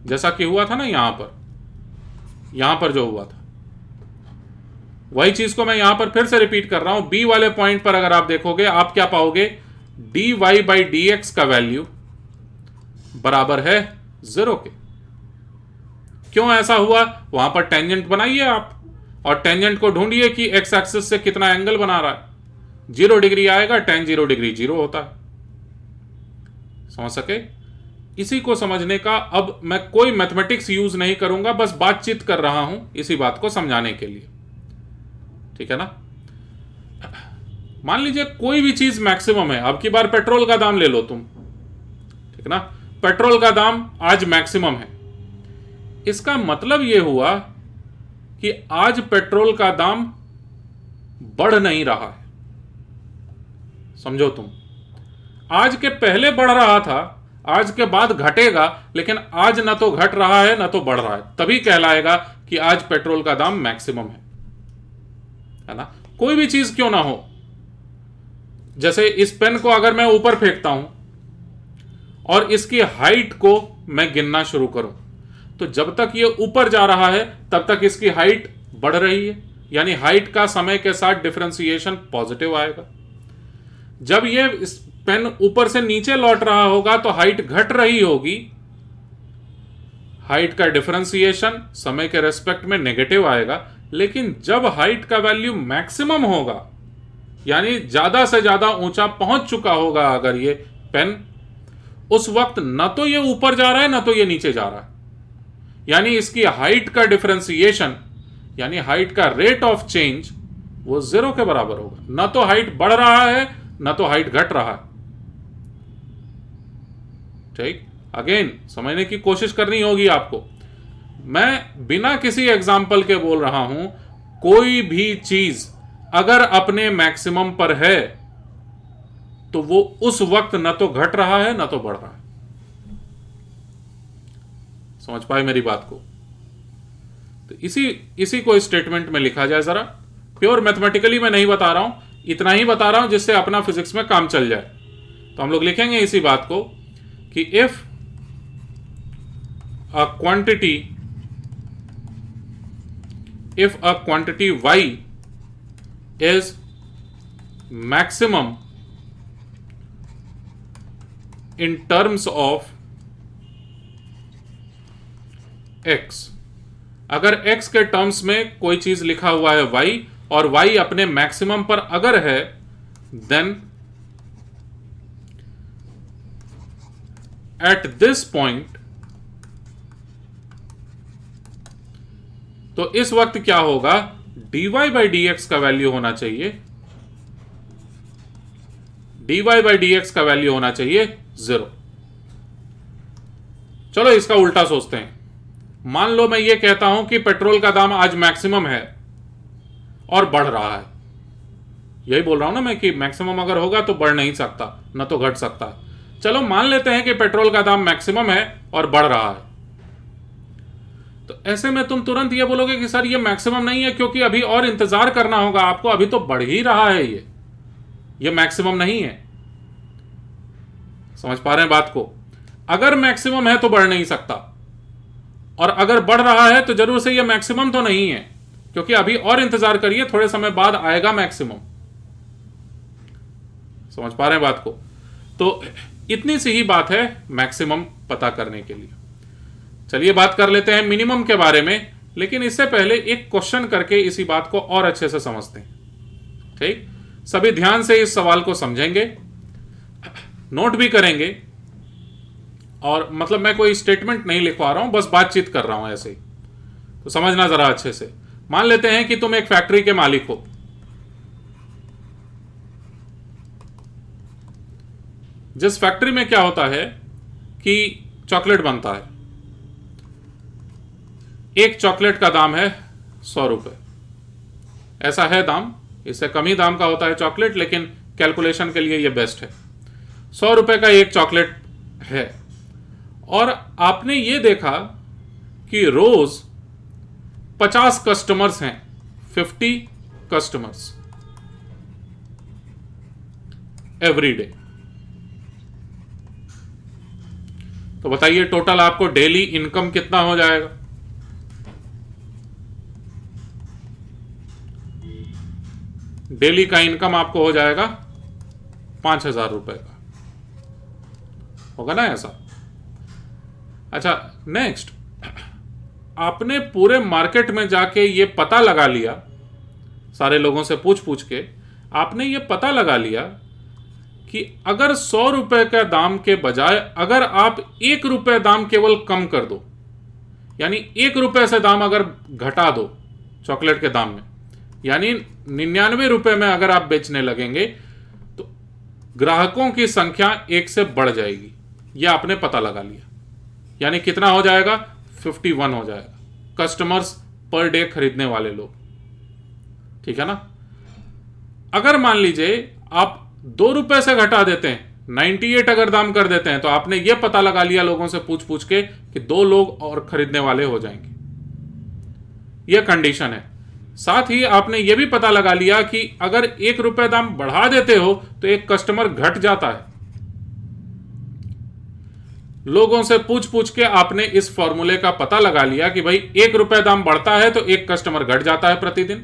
जैसा कि हुआ था ना यहां पर जो हुआ था, वही चीज को मैं यहां पर फिर से रिपीट कर रहा हूं। बी वाले पॉइंट पर अगर आप देखोगे, आप क्या पाओगे? dy बाई डी एक्स का वैल्यू बराबर है 0 के। क्यों ऐसा हुआ? वहां पर टेंजेंट बनाइए आप और टेंजेंट को ढूंढिए कि एक्स एक्सिस से कितना एंगल बना रहा है। 0 डिग्री आएगा, tan 0 डिग्री 0 होता है। समझ सके? इसी को समझने का अब मैं कोई मैथमेटिक्स यूज नहीं करूंगा, बस बातचीत कर रहा हूं इसी बात को समझाने के लिए। ठीक है ना? मान लीजिए कोई भी चीज मैक्सिमम है। अब की बार पेट्रोल का दाम ले लो तुम, ठीक ना? पेट्रोल का दाम आज मैक्सिमम है। इसका मतलब यह हुआ कि आज पेट्रोल का दाम बढ़ नहीं रहा है। समझो तुम, आज के पहले बढ़ रहा था, आज के बाद घटेगा, लेकिन आज ना तो घट रहा है ना तो बढ़ रहा है, तभी कहलाएगा कि आज पेट्रोल का दाम मैक्सिमम है ना? कोई भी चीज क्यों ना हो, जैसे इस पेन को अगर मैं ऊपर फेंकता हूं और इसकी हाइट को मैं गिनना शुरू करूं, तो जब तक ये ऊपर जा रहा है तब तक इसकी हाइट बढ़ रही है, यानी हाइट का समय के साथ डिफरेंशिएशन पॉजिटिव आएगा। जब ये इस पेन ऊपर से नीचे लौट रहा होगा तो हाइट घट रही होगी, हाइट का डिफरेंशिएशन समय के रेस्पेक्ट में नेगेटिव आएगा। लेकिन जब हाइट का वैल्यू मैक्सिमम होगा, यानी ज्यादा से ज्यादा ऊंचा पहुंच चुका होगा अगर ये पेन, उस वक्त ना तो ये ऊपर जा रहा है ना तो ये नीचे जा रहा है, यानी इसकी हाइट का डिफरेंशिएशन यानी हाइट का रेट ऑफ चेंज वो 0 के बराबर होगा। ना तो हाइट बढ़ रहा है ना तो हाइट घट रहा है। ठीक, अगेन समझने की कोशिश करनी होगी आपको। मैं बिना किसी एग्जाम्पल के बोल रहा हूं, कोई भी चीज अगर अपने मैक्सिमम पर है तो वो उस वक्त ना तो घट रहा है ना तो बढ़ रहा है। समझ पाए मेरी बात को? तो इसी को स्टेटमेंट में लिखा जाए जरा। प्योर मैथमेटिकली मैं नहीं बता रहा हूं, इतना ही बता रहा हूं जिससे अपना फिजिक्स में काम चल जाए। तो हम लोग लिखेंगे इसी बात को कि if a quantity y is maximum in terms of x, अगर x के टर्म्स में कोई चीज लिखा हुआ है y और y अपने मैक्सिमम पर अगर है, देन एट दिस पॉइंट, तो इस वक्त क्या होगा? dy बाई डी एक्स का वैल्यू होना चाहिए, dy बाई डी एक्स का वैल्यू होना चाहिए 0। चलो इसका उल्टा सोचते हैं। मान लो मैं ये कहता हूं कि पेट्रोल का दाम आज मैक्सिमम है और बढ़ रहा है। यही बोल रहा हूं ना मैं कि मैक्सिमम अगर होगा तो बढ़ नहीं सकता ना तो घट सकता है। चलो मान लेते हैं कि पेट्रोल का दाम मैक्सिमम है और बढ़ रहा है। तो ऐसे में तुम तुरंत ये बोलोगे कि सर ये मैक्सिमम नहीं है, क्योंकि अभी और इंतजार करना होगा आपको, अभी तो बढ़ ही रहा है, ये मैक्सिमम नहीं है। समझ पा रहे हैं बात को? अगर मैक्सिमम है तो बढ़ नहीं सकता, और अगर बढ़ रहा है तो जरूर से ये मैक्सिमम तो नहीं है, क्योंकि अभी और इंतजार करिए, थोड़े समय बाद आएगा मैक्सिमम। समझ पा रहे हैं बात को? तो इतनी सी ही बात है मैक्सिमम पता करने के लिए। चलिए बात कर लेते हैं मिनिमम के बारे में, लेकिन इससे पहले एक क्वेश्चन करके इसी बात को और अच्छे से समझते हैं। ठीक, सभी ध्यान से इस सवाल को समझेंगे, नोट भी करेंगे, और मतलब मैं कोई स्टेटमेंट नहीं लिखवा रहा हूं, बस बातचीत कर रहा हूं ऐसे ही, तो समझना जरा अच्छे से। मान लेते हैं कि तुम एक फैक्ट्री के मालिक हो। जिस फैक्ट्री में क्या होता है कि चॉकलेट बनता है, एक चॉकलेट का दाम है 100 रुपए, ऐसा है दाम। इससे कम ही दाम का होता है चॉकलेट, लेकिन कैलकुलेशन के लिए ये बेस्ट है। 100 रुपए का एक चॉकलेट है, और आपने ये देखा कि रोज 50 कस्टमर्स हैं, 50 कस्टमर्स एवरी डे। तो बताइए टोटल आपको डेली इनकम कितना हो जाएगा? डेली का इनकम आपको हो जाएगा 5,000 रुपए का, होगा ना ऐसा? अच्छा, नेक्स्ट, आपने पूरे मार्केट में जाके ये पता लगा लिया, सारे लोगों से पूछ पूछ के आपने ये पता लगा लिया कि अगर 100 रुपए का दाम के बजाय अगर आप 1 रुपए दाम केवल कम कर दो, यानी 1 रुपए से दाम अगर घटा दो चॉकलेट के दाम में, यानी 99 रुपए में अगर आप बेचने लगेंगे, तो ग्राहकों की संख्या 1 से बढ़ जाएगी। यह आपने पता लगा लिया, यानी कितना हो जाएगा? 51 हो जाएगा कस्टमर्स पर डे खरीदने वाले लोग, ठीक है ना? अगर मान लीजिए आप 2 रुपए से घटा देते हैं, 98 अगर दाम कर देते हैं, तो आपने यह पता लगा लिया लोगों से पूछ पूछ के कि 2 लोग और खरीदने वाले हो जाएंगे। यह कंडीशन है। साथ ही आपने यह भी पता लगा लिया कि अगर 1 रुपए दाम बढ़ा देते हो तो एक कस्टमर घट जाता है। लोगों से पूछ पूछ के आपने इस फॉर्मूले का पता लगा लिया कि भाई 1 रुपए दाम बढ़ता है तो एक कस्टमर घट जाता है प्रतिदिन।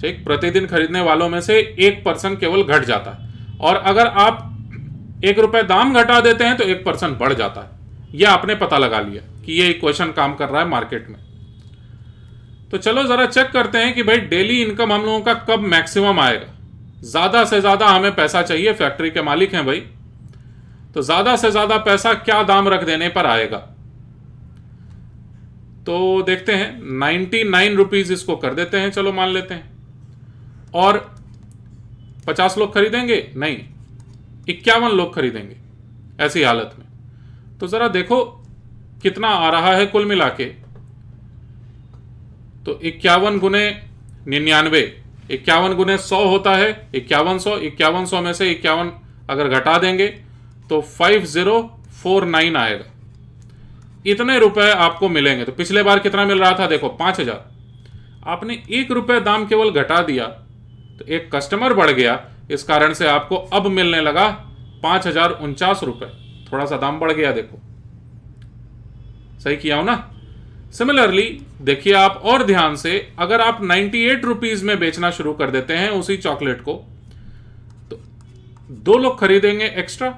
ठीक, प्रतिदिन खरीदने वालों में से 1% केवल घट जाता है, और अगर आप 1 रुपए दाम घटा देते हैं तो 1% बढ़ जाता है। यह आपने पता लगा लिया कि यह इक्वेशन काम कर रहा है मार्केट में। तो चलो जरा चेक करते हैं कि भाई डेली इनकम हम लोगों का कब मैक्सिमम आएगा। ज्यादा से ज्यादा हमें पैसा चाहिए, फैक्ट्री के मालिक हैं भाई, तो ज्यादा से ज्यादा पैसा क्या दाम रख देने पर आएगा? तो देखते हैं, 99 रुपीज इसको कर देते हैं, चलो मान लेते हैं। और 50 लोग खरीदेंगे? नहीं, 51 लोग खरीदेंगे ऐसी हालत में। तो जरा देखो कितना आ रहा है कुल मिला के। तो 51 गुने 99, 51 गुने 100 होता है 5100। 5100 में से 51 अगर घटा देंगे तो 5049 आएगा। इतने रुपए आपको मिलेंगे। तो पिछले बार कितना मिल रहा था? देखो 5000। आपने 1 रुपए दाम केवल घटा दिया तो एक कस्टमर बढ़ गया, इस कारण से आपको अब मिलने लगा 5049 रुपए। थोड़ा सा दाम बढ़ गया, देखो सही किया हो ना? सिमिलरली देखिए आप और ध्यान से, अगर आप 98 रुपीज में बेचना शुरू कर देते हैं उसी चॉकलेट को, तो 2 लोग खरीदेंगे एक्स्ट्रा।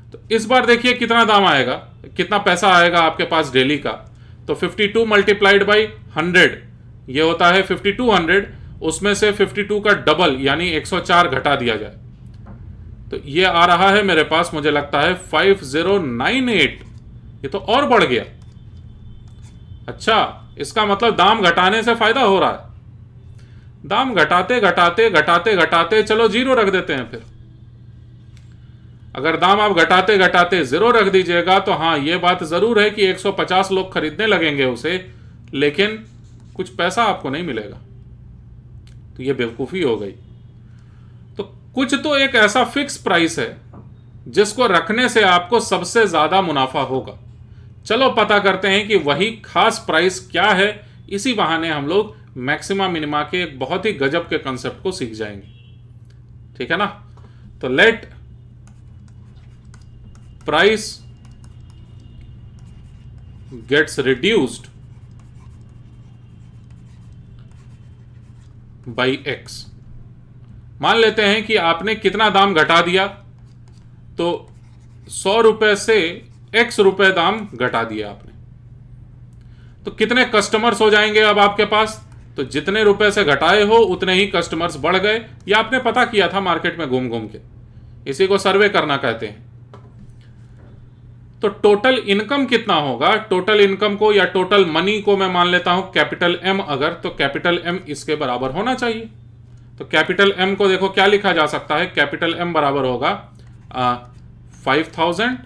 तो इस बार देखिए कितना दाम आएगा, कितना पैसा आएगा आपके पास डेली का। तो 52 मल्टीप्लाइड बाई 100 ये होता है 5200। उसमें से 52 का डबल यानी 104 घटा दिया जाए तो ये आ रहा है मेरे पास, मुझे लगता है 5098। ये तो और बढ़ गया। अच्छा, इसका मतलब दाम घटाने से फायदा हो रहा है। दाम घटाते घटाते घटाते घटाते चलो 0 रख देते हैं। फिर अगर दाम आप घटाते घटाते 0 रख दीजिएगा तो हाँ, ये बात जरूर है कि 150 लोग खरीदने लगेंगे उसे, लेकिन कुछ पैसा आपको नहीं मिलेगा। तो ये बेवकूफी हो गई। तो कुछ तो एक ऐसा फिक्स प्राइस है जिसको रखने से आपको सबसे ज्यादा मुनाफा होगा। चलो पता करते हैं कि वही खास प्राइस क्या है। इसी बहाने हम लोग मैक्सिमा मिनिमा के एक बहुत ही गजब के कंसेप्ट को सीख जाएंगे, ठीक है ना? तो let price gets reduced by x. मान लेते हैं कि आपने कितना दाम घटा दिया, तो 100 रुपए से x रुपए दाम घटा दिया आपने। तो कितने कस्टमर्स हो जाएंगे अब आपके पास? तो जितने रुपए से घटाए हो उतने ही कस्टमर्स बढ़ गए। ये आपने पता किया था मार्केट में घूम घूम के, इसी को सर्वे करना कहते हैं। तो टोटल इनकम कितना होगा? टोटल इनकम को या टोटल मनी को मैं मान लेता हूं कैपिटल M, अगर तो कैपिटल M इसके बराबर होना चाहिए। तो कैपिटल M को देखो क्या लिखा जा सकता है। कैपिटल M बराबर होगा 5000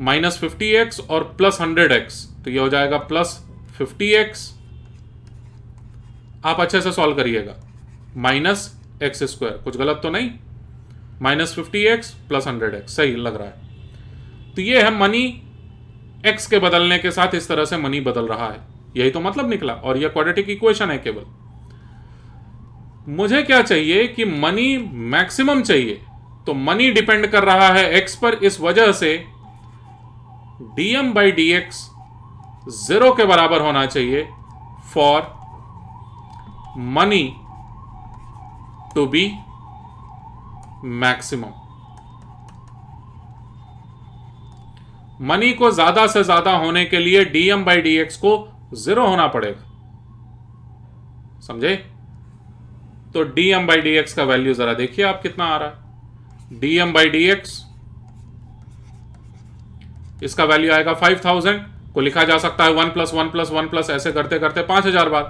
माइनस 50x और प्लस 100x। तो ये हो जाएगा प्लस 50x आप अच्छे से सॉल्व करिएगा। माइनस एक्स स्क्वायर, कुछ गलत तो नहीं, माइनस 50x प्लस 100x, सही लग रहा है। तो ये है मनी x के बदलने के साथ इस तरह से मनी बदल रहा है, यही तो मतलब निकला। और यह क्वाड्रेटिक इक्वेशन है केवल। मुझे क्या चाहिए कि मनी मैक्सिमम चाहिए, तो मनी डिपेंड कर रहा है x पर, इस वजह से dm/dx 0 के बराबर होना चाहिए for money to be maximum. Money को ज्यादा से ज्यादा होने के लिए dm/dx को 0 होना पड़ेगा, समझे? तो dm/dx का वैल्यू जरा देखिए आप कितना आ रहा है। dm/dx इसका वैल्यू आएगा 5000, को लिखा जा सकता है 1 + 1 + 1 + ऐसे करते करते 5000 बार।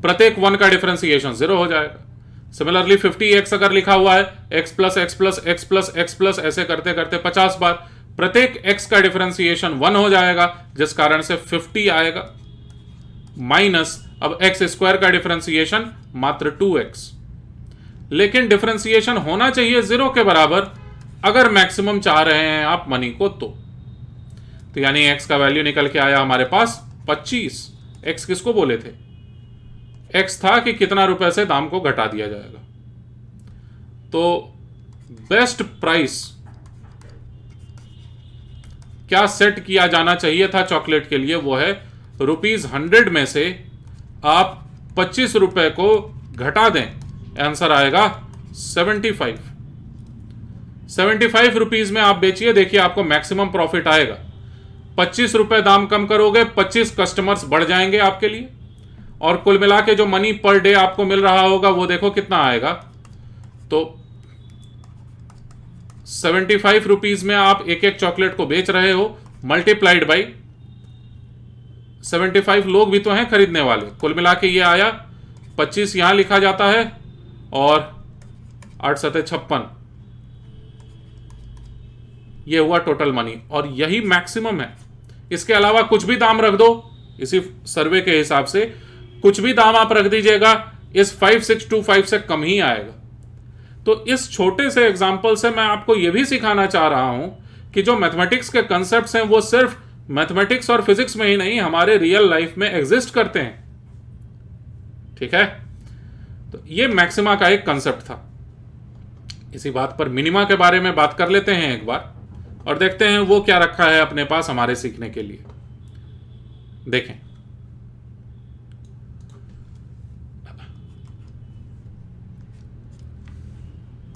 प्रत्येक 1 का डिफरेंशिएशन 0 हो जाएगा। सिमिलरली 50x अगर लिखा हुआ है, x + x + x + x + ऐसे करते करते 50 बार, प्रत्येक x का डिफरेंशिएशन 1 हो जाएगा, जिस कारण से 50 आएगा। माइनस अब x स्क्वायर का डिफरेंशिएशन मात्र 2x, लेकिन डिफरेंशिएशन होना चाहिए 0 के बराबर अगर मैक्सिमम चाह रहे हैं आप मनी को। तो यानी x का वैल्यू निकल के आया हमारे पास 25। x किसको बोले थे? x था कि कितना रुपए से दाम को घटा दिया जाएगा। तो बेस्ट प्राइस क्या सेट किया जाना चाहिए था चॉकलेट के लिए, वो है ₹100 में से आप 25 रुपए को घटा दें, आंसर आएगा 75। 75 रुपीज में आप बेचिए, देखिए आपको मैक्सिमम प्रॉफिट आएगा। 25 रुपए दाम कम करोगे, 25 कस्टमर्स बढ़ जाएंगे आपके लिए, और कुल मिला के जो मनी पर डे आपको मिल रहा होगा वो देखो कितना आएगा। तो 75 रुपीज में आप एक एक चॉकलेट को बेच रहे हो, मल्टीप्लाइड बाई 75 लोग भी तो हैं खरीदने वाले। कुल मिला के ये आया 25 यहां लिखा जाता है और 8 सते 56, ये हुआ टोटल मनी, और यही मैक्सिमम है। इसके अलावा कुछ भी दाम रख दो, इसी सर्वे के हिसाब से कुछ भी दाम आप रख दीजिएगा, इस 5625 से कम ही आएगा। तो इस छोटे से एग्जाम्पल से मैं आपको यह भी सिखाना चाह रहा हूं कि जो मैथमेटिक्स के कंसेप्ट्स हैं वो सिर्फ मैथमेटिक्स और फिजिक्स में ही नहीं, हमारे रियल लाइफ में एग्जिस्ट करते हैं। ठीक है, तो ये मैक्सिमा का एक कंसेप्ट था। इसी बात पर मिनिमा के बारे में बात कर लेते हैं एक बार, और देखते हैं वो क्या रखा है अपने पास हमारे सीखने के लिए। देखें,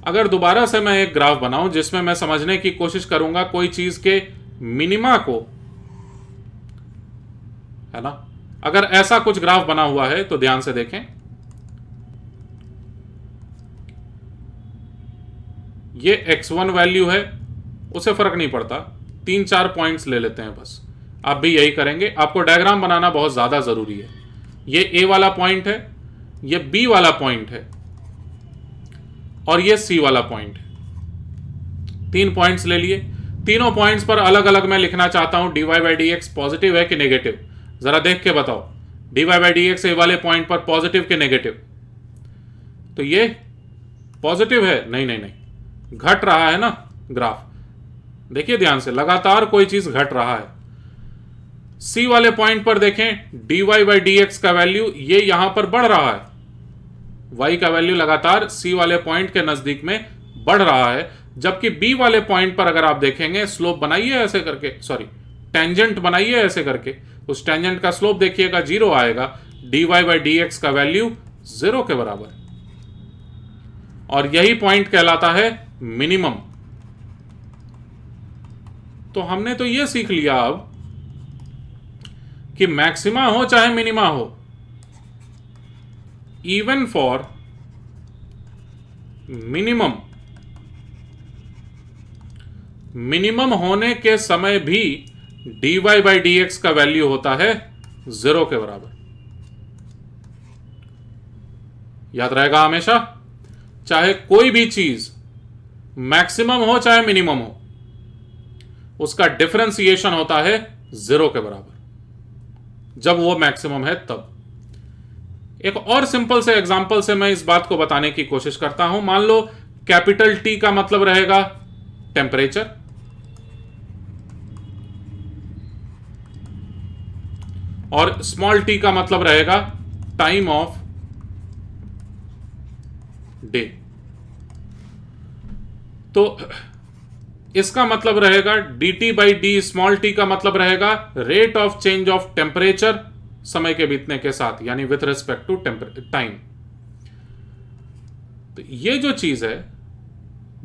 अगर दोबारा से मैं एक ग्राफ बनाऊं जिसमें मैं समझने की कोशिश करूंगा कोई चीज के मिनिमा को, है ना, अगर ऐसा कुछ ग्राफ बना हुआ है तो ध्यान से देखें। ये x1 वैल्यू है, उसे फर्क नहीं पड़ता, 3-4 पॉइंट्स ले लेते हैं बस। आप भी यही करेंगे, आपको डायग्राम बनाना बहुत ज्यादा जरूरी है। ये a वाला पॉइंट है, ये b वाला पॉइंट है, और ये c वाला पॉइंट है। 3 पॉइंट्स ले लिए, तीनों पॉइंट्स पर अलग अलग मैं लिखना चाहता हूं dy/dx पॉजिटिव है कि नेगेटिव, जरा देख के बताओ। dy/dx ए वाले पॉइंट पर पॉजिटिव कि नेगेटिव? तो ये पॉजिटिव है, नहीं नहीं नहीं, घट रहा है ना ग्राफ। देखिए ध्यान से, लगातार कोई चीज घट रहा है। c वाले पॉइंट पर देखें, dy/dx का वैल्यू ये यहां पर बढ़ रहा है, y का वैल्यू लगातार c वाले पॉइंट के नजदीक में बढ़ रहा है। जबकि b वाले पॉइंट पर अगर आप देखेंगे, स्लोप बनाइए ऐसे करके, सॉरी टेंजेंट बनाइए ऐसे करके, उस टेंजेंट का स्लोप देखिएगा 0 आएगा, dy/dx का वैल्यू 0 के बराबर, और यही पॉइंट कहलाता है मिनिमम। तो हमने तो यह सीख लिया अब कि मैक्सिमा हो चाहे मिनिमा हो, इवन फॉर मिनिमम, मिनिमम होने के समय भी dy/dx का वैल्यू होता है 0 के बराबर। याद रहेगा हमेशा, चाहे कोई भी चीज मैक्सिमम हो चाहे मिनिमम हो, उसका डिफरेंशिएशन होता है 0 के बराबर, जब वो मैक्सिमम है तब। एक और सिंपल से एग्जांपल से मैं इस बात को बताने की कोशिश करता हूं। मान लो कैपिटल टी का मतलब रहेगा टेम्परेचर, और स्मॉल टी का मतलब रहेगा टाइम ऑफ डे। तो इसका मतलब रहेगा dt by D, small T का मतलब रहेगा rate of change of temperature समय के बीतने के साथ, यानी विथ रिस्पेक्ट टू टाइम। तो ये जो चीज है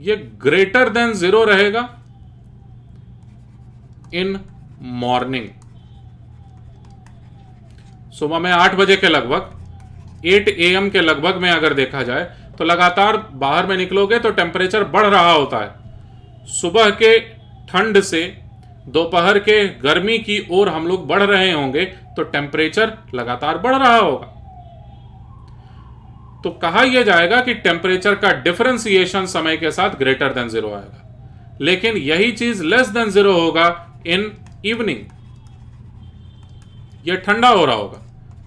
ये ग्रेटर देन 0 रहेगा इन मॉर्निंग। सुबह में 8 बजे के लगभग, 8 AM के लगभग में अगर देखा जाए तो लगातार बाहर में निकलोगे तो टेम्परेचर बढ़ रहा होता है। सुबह के ठंड से दोपहर के गर्मी की ओर हम लोग बढ़ रहे होंगे तो टेम्परेचर लगातार बढ़ रहा होगा। तो कहा यह जाएगा कि टेम्परेचर का डिफरेंशिएशन समय के साथ ग्रेटर देन 0 आएगा, लेकिन यही चीज लेस देन 0 होगा इन इवनिंग। यह ठंडा हो रहा होगा,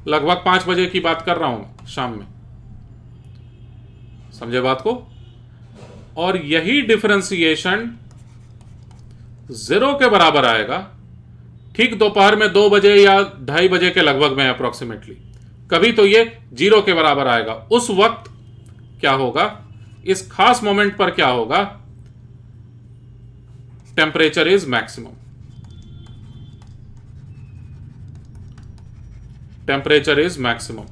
लगभग 5 बजे की बात कर रहा हूं शाम में, समझे बात को। और यही डिफरेंशिएशन 0 के बराबर आएगा ठीक दोपहर में 2 बजे या 2:30 बजे के लगभग में अप्रोक्सीमेटली। कभी तो ये 0 के बराबर आएगा। उस वक्त क्या होगा, इस खास मोमेंट पर क्या होगा, temperature is maximum, temperature is maximum.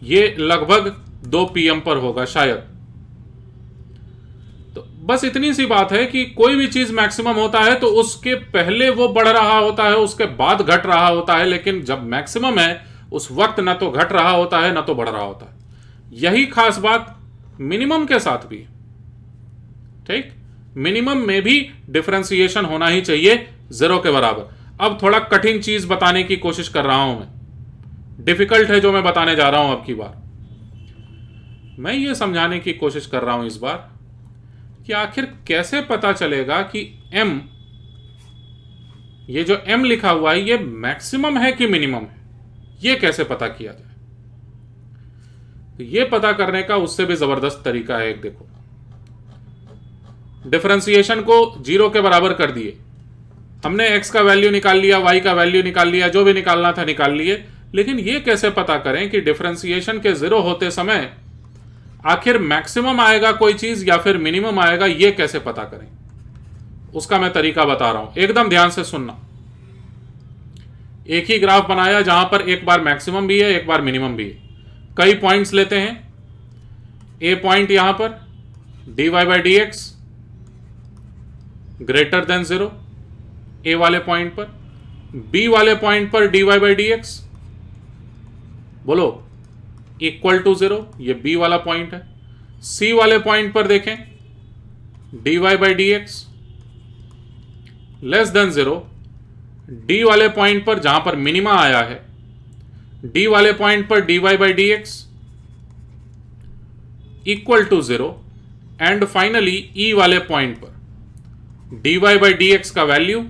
ये लगभग 2 PM पर होगा शायद। तो बस इतनी सी बात है कि कोई भी चीज मैक्सिमम होता है तो उसके पहले वो बढ़ रहा होता है, उसके बाद घट रहा होता है, लेकिन जब मैक्सिमम है उस वक्त ना तो घट रहा होता है ना तो बढ़ रहा होता है। यही खास बात मिनिमम के साथ भी, ठीक। मिनिमम में भी डिफरेंशिएशन होना ही चाहिए 0 के बराबर। अब थोड़ा कठिन चीज बताने की कोशिश कर रहा हूं मैं, डिफिकल्ट है जो मैं बताने जा रहा हूं। अब की बार मैं ये समझाने की कोशिश कर रहा हूं इस बार कि आखिर कैसे पता चलेगा कि m, ये जो m लिखा हुआ है ये मैक्सिमम है कि मिनिमम है, ये कैसे पता किया जाए। तो ये पता करने का उससे भी जबरदस्त तरीका है। एक देखो, डिफरेंशिएशन को 0 के बराबर कर दिए हमने, x का वैल्यू निकाल लिया, y का वैल्यू निकाल लिया, जो भी निकालना था निकाल लिए, लेकिन ये कैसे पता करें कि डिफरेंशिएशन के 0 होते समय आखिर मैक्सिमम आएगा कोई चीज या फिर मिनिमम आएगा, ये कैसे पता करें, उसका मैं तरीका बता रहा हूं। एकदम ध्यान से सुनना। एक ही ग्राफ बनाया जहां पर एक बार मैक्सिमम भी है एक बार मिनिमम भी है। कई पॉइंट्स लेते हैं। ए पॉइंट यहां पर dy by D x greater than 0 ए वाले पॉइंट पर, बी वाले पॉइंट पर dy बाई डी एक्स बोलो इक्वल टू 0, ये बी वाला पॉइंट है। सी वाले पॉइंट पर देखें dy by D x less than 0, D वाले पॉइंट पर जहां पर मिनिमा आया है, डी वाले पॉइंट पर dy by D X equal to 0, and finally E वाले पॉइंट पर dy बाई डी एक्स का वैल्यू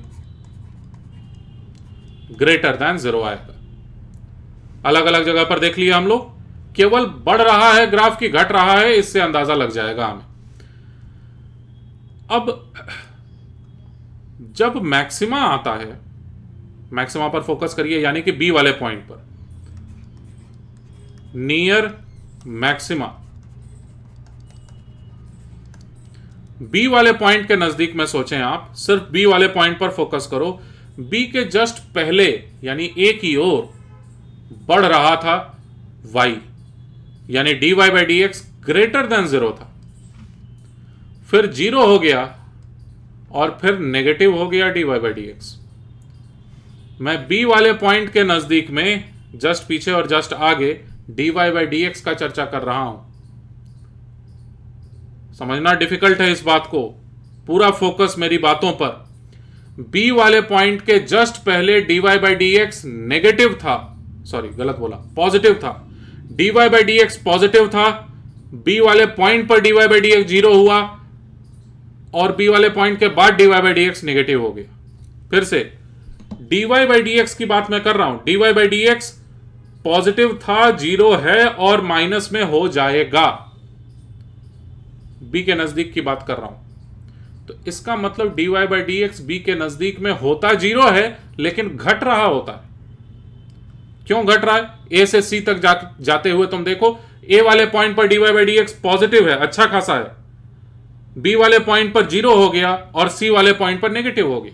ग्रेटर देन 0 आएगा। अलग अलग जगह पर देख लिया हम लोग, केवल बढ़ रहा है ग्राफ की घट रहा है, इससे अंदाजा लग जाएगा हमें। अब जब मैक्सिमा आता है, मैक्सिमा पर फोकस करिए, यानी कि बी वाले पॉइंट पर, नियर मैक्सिमा, बी वाले पॉइंट के नजदीक में सोचें आप, सिर्फ बी वाले पॉइंट पर फोकस करो। बी के जस्ट पहले यानी ए की ओर बढ़ रहा था y, यानी dy by D x greater than 0 था, फिर 0 हो गया और फिर नेगेटिव हो गया dy बाई डी एक्स। मैं b वाले पॉइंट के नजदीक में जस्ट पीछे और जस्ट आगे dy बाई डी एक्स का चर्चा कर रहा हूं। समझना डिफिकल्ट है इस बात को, पूरा फोकस मेरी बातों पर। b वाले पॉइंट के जस्ट पहले dy by D x negative था, सॉरी गलत बोला, पॉजिटिव था। dy by D x positive था, b वाले पॉइंट पर dy बाई डी एक्स 0 हुआ और b वाले पॉइंट के बाद dy by D x negative हो गया। फिर से dy बाई डी एक्स की बात मैं कर रहा हूं, dy by D x positive था, जीरो है और माइनस में हो जाएगा। बी के नजदीक की बात कर रहा हूं। तो इसका मतलब dy by D x b के नजदीक में होता जीरो है, लेकिन घट रहा होता है। क्यों घट रहा है? ए से सी तक जाते हुए तुम देखो, ए वाले पॉइंट पर dy by D x positive है, अच्छा खासा है, बी वाले पॉइंट पर जीरो हो गया और सी वाले पॉइंट पर नेगेटिव हो गया,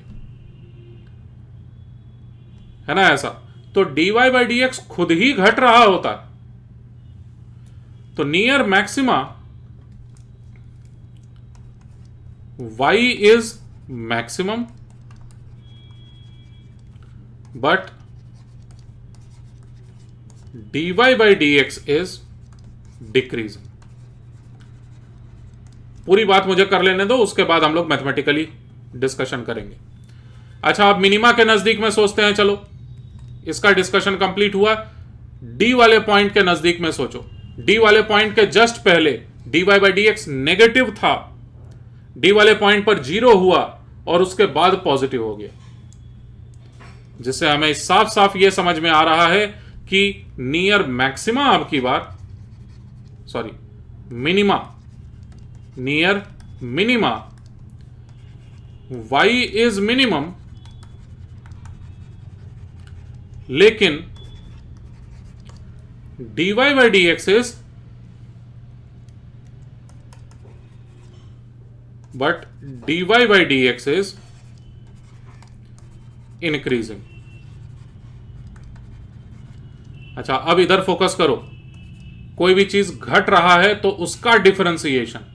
है ना ऐसा। तो dy बाई डी एक्स खुद ही घट रहा होता है। तो near maxima y is maximum but dy by D X is decreasing. पूरी बात मुझे कर लेने दो, उसके बाद हम लोग मैथमेटिकली डिस्कशन करेंगे। अच्छा, अब मिनिमा के नजदीक में सोचते हैं। चलो, इसका डिस्कशन कंप्लीट हुआ। डी वाले पॉइंट के नजदीक में सोचो। डी वाले पॉइंट के जस्ट पहले dy by D x negative था, डी वाले पॉइंट पर जीरो हुआ और उसके बाद पॉजिटिव हो गया, जिससे हमें साफ साफ यह समझ में आ रहा है कि नियर मैक्सिमा, अब की बार sorry minima, near minima y is minimum, लेकिन dy by D X is, but dy by D X is increasing. अच्छा, अब इधर फोकस करो। कोई भी चीज घट रहा है तो उसका डिफरेंशिएशन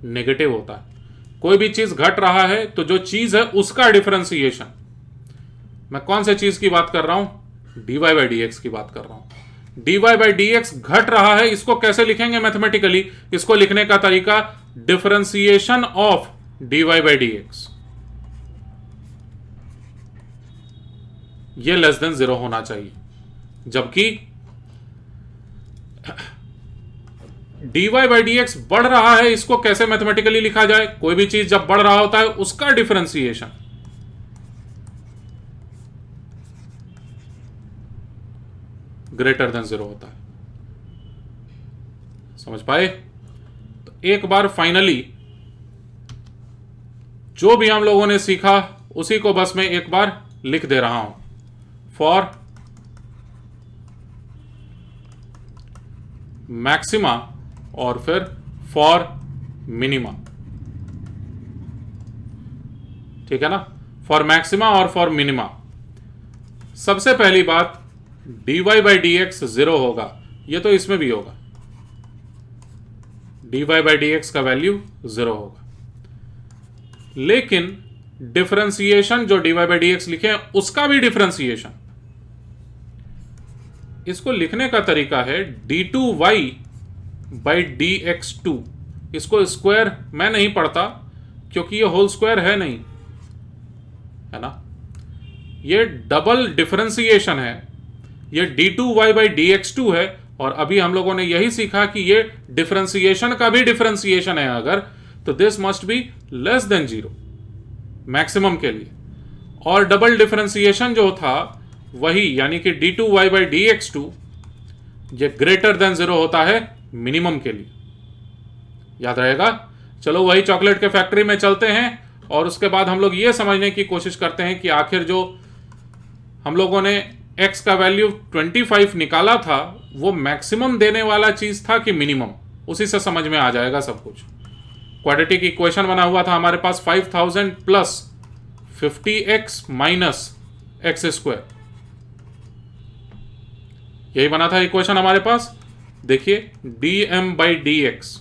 नेगेटिव होता है। कोई भी चीज घट रहा है तो जो चीज है उसका डिफरेंशिएशन, मैं कौन से चीज की बात कर रहा हूं? dy बाई डी एक्स की बात कर रहा हूं। dy बाई डी एक्स घट रहा है, इसको कैसे लिखेंगे मैथमेटिकली? इसको लिखने का तरीका differentiation of dy by D x, ये लेस देन जीरो होना चाहिए। जबकि dy बाई डी एक्स बढ़ रहा है, इसको कैसे मैथमेटिकली लिखा जाए? कोई भी चीज जब बढ़ रहा होता है उसका डिफरेंशिएशन ग्रेटर देन जीरो होता है। समझ पाए? तो एक बार फाइनली जो भी हम लोगों ने सीखा उसी को बस मैं एक बार लिख दे रहा हूं। फॉर मैक्सिमा और फिर फॉर मिनिमा, ठीक है ना? फॉर मैक्सिमा और फॉर मिनिमा, सबसे पहली बात dy by D x zero होगा, ये तो इसमें भी होगा। dy बाई डी एक्स का वैल्यू जीरो होगा, लेकिन डिफरेंशिएशन जो dy बाई डी एक्स लिखे हैं उसका भी डिफरेंशिएशन, इसको लिखने का तरीका है d2y by D x two. इसको स्क्वायर मैं नहीं पढ़ता क्योंकि ये होल स्क्वायर है नहीं, है ना? ये डबल डिफरेंशिएशन है, ये d2y by D x to है। और अभी हम लोगों ने यही सीखा कि ये डिफरेंशिएशन का भी डिफरेंशिएशन है अगर, तो this must be less than zero maximum के लिए। और डबल डिफरेंशिएशन जो था वही, यानी कि d2y by D x two, ये ग्रेटर देन जीरो होता है मिनिमम के लिए, याद रहेगा। चलो वही चॉकलेट के फैक्ट्री में चलते हैं और उसके बाद हम लोग ये समझने की कोशिश करते हैं कि आखिर जो हम लोगों ने x का वैल्यू 25 निकाला था वो मैक्सिमम देने वाला चीज था कि मिनिमम, उसी से समझ में आ जाएगा सब कुछ। क्वाड्रेटिक इक्वेशन बना हुआ था हमारे पास 5000 plus 50x minus x square, यही बना था इक्वेशन हमारे पास। देखिए dm बाई डी एक्स,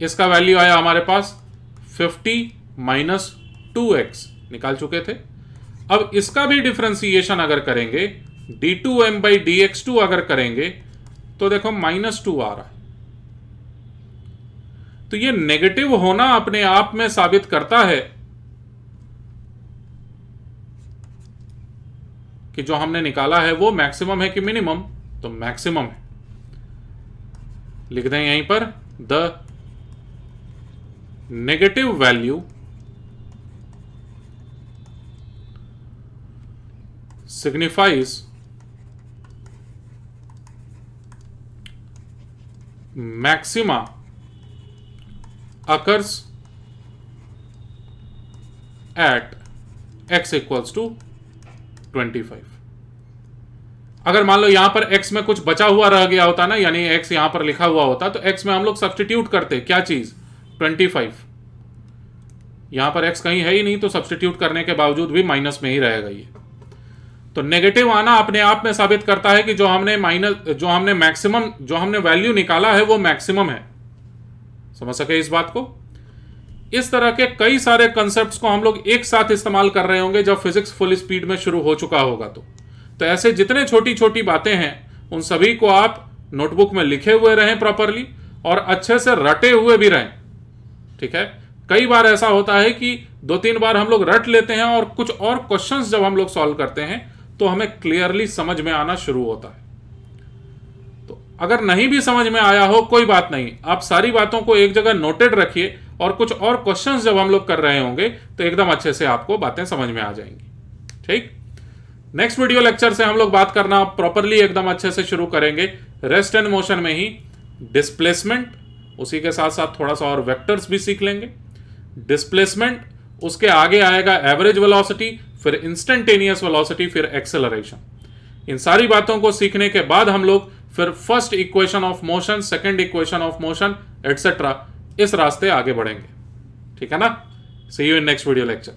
इसका वैल्यू आया हमारे पास 50 माइनस 2x, निकाल चुके थे। अब इसका भी डिफरेंशिएशन अगर करेंगे d2m by D x to अगर करेंगे तो देखो -2 आ रहा है। तो ये नेगेटिव होना अपने आप में साबित करता है कि जो हमने निकाला है वो मैक्सिमम है कि मिनिमम, तो मैक्सिमम है। लिख दें यहीं पर the negative value signifies maxima occurs at x equals to 25। अगर मान लो यहां पर x में कुछ बचा हुआ रह गया होता ना, यानी x यहां पर लिखा हुआ होता, तो x में हम लोग सब्सटीट्यूट करते क्या चीज, 25। यहां पर x कहीं है ही नहीं, तो सब्सटीट्यूट करने के बावजूद भी माइनस में ही रहेगा ये। तो नेगेटिव आना अपने आप में साबित करता है कि जो हमने मैक्सिमम, जो हमने वैल्यू निकाला है वो मैक्सिमम है। समझ सके इस बात को? इस तरह के कई सारे कंसेप्ट्स को हम लोग एक साथ इस्तेमाल कर रहे होंगे जब फिजिक्स फुल स्पीड में शुरू हो चुका होगा। तो ऐसे जितने छोटी छोटी बातें हैं उन सभी को आप नोटबुक में लिखे हुए रहें प्रॉपरली, और अच्छे से रटे हुए भी रहें। ठीक है, कई बार ऐसा होता है कि 2-3 बार हम लोग रट लेते हैं और कुछ और क्वेश्चंस जब हम लोग सॉल्व करते हैं तो हमें क्लियरली समझ में आना शुरू होता है। तो अगर नहीं भी समझ में आया हो कोई बात नहीं, आप सारी बातों को एक जगह नोटेड रखिए, और कुछ और क्वेश्चंस जब हम लोग कर रहे होंगे तो एकदम अच्छे से आपको बातें समझ में आ जाएंगी। ठीक, नेक्स्ट वीडियो लेक्चर से हम लोग बात करना प्रॉपरली एकदम अच्छे से शुरू करेंगे रेस्ट एंड मोशन में ही डिस्प्लेसमेंट, उसी के साथ साथ थोड़ा सा और वेक्टर्स भी सीख लेंगे। डिस्प्लेसमेंट, उसके आगे आएगा एवरेज वेलोसिटी, फिर इंस्टेंटेनियस वेलोसिटी, फिर एक्सेलरेशन। इन सारी बातों को सीखने के बाद हम लोग फिर first equation of motion, second equation of motion etcetera इस रास्ते आगे बढ़ेंगे। ठीक है ना? See you in next video lecture.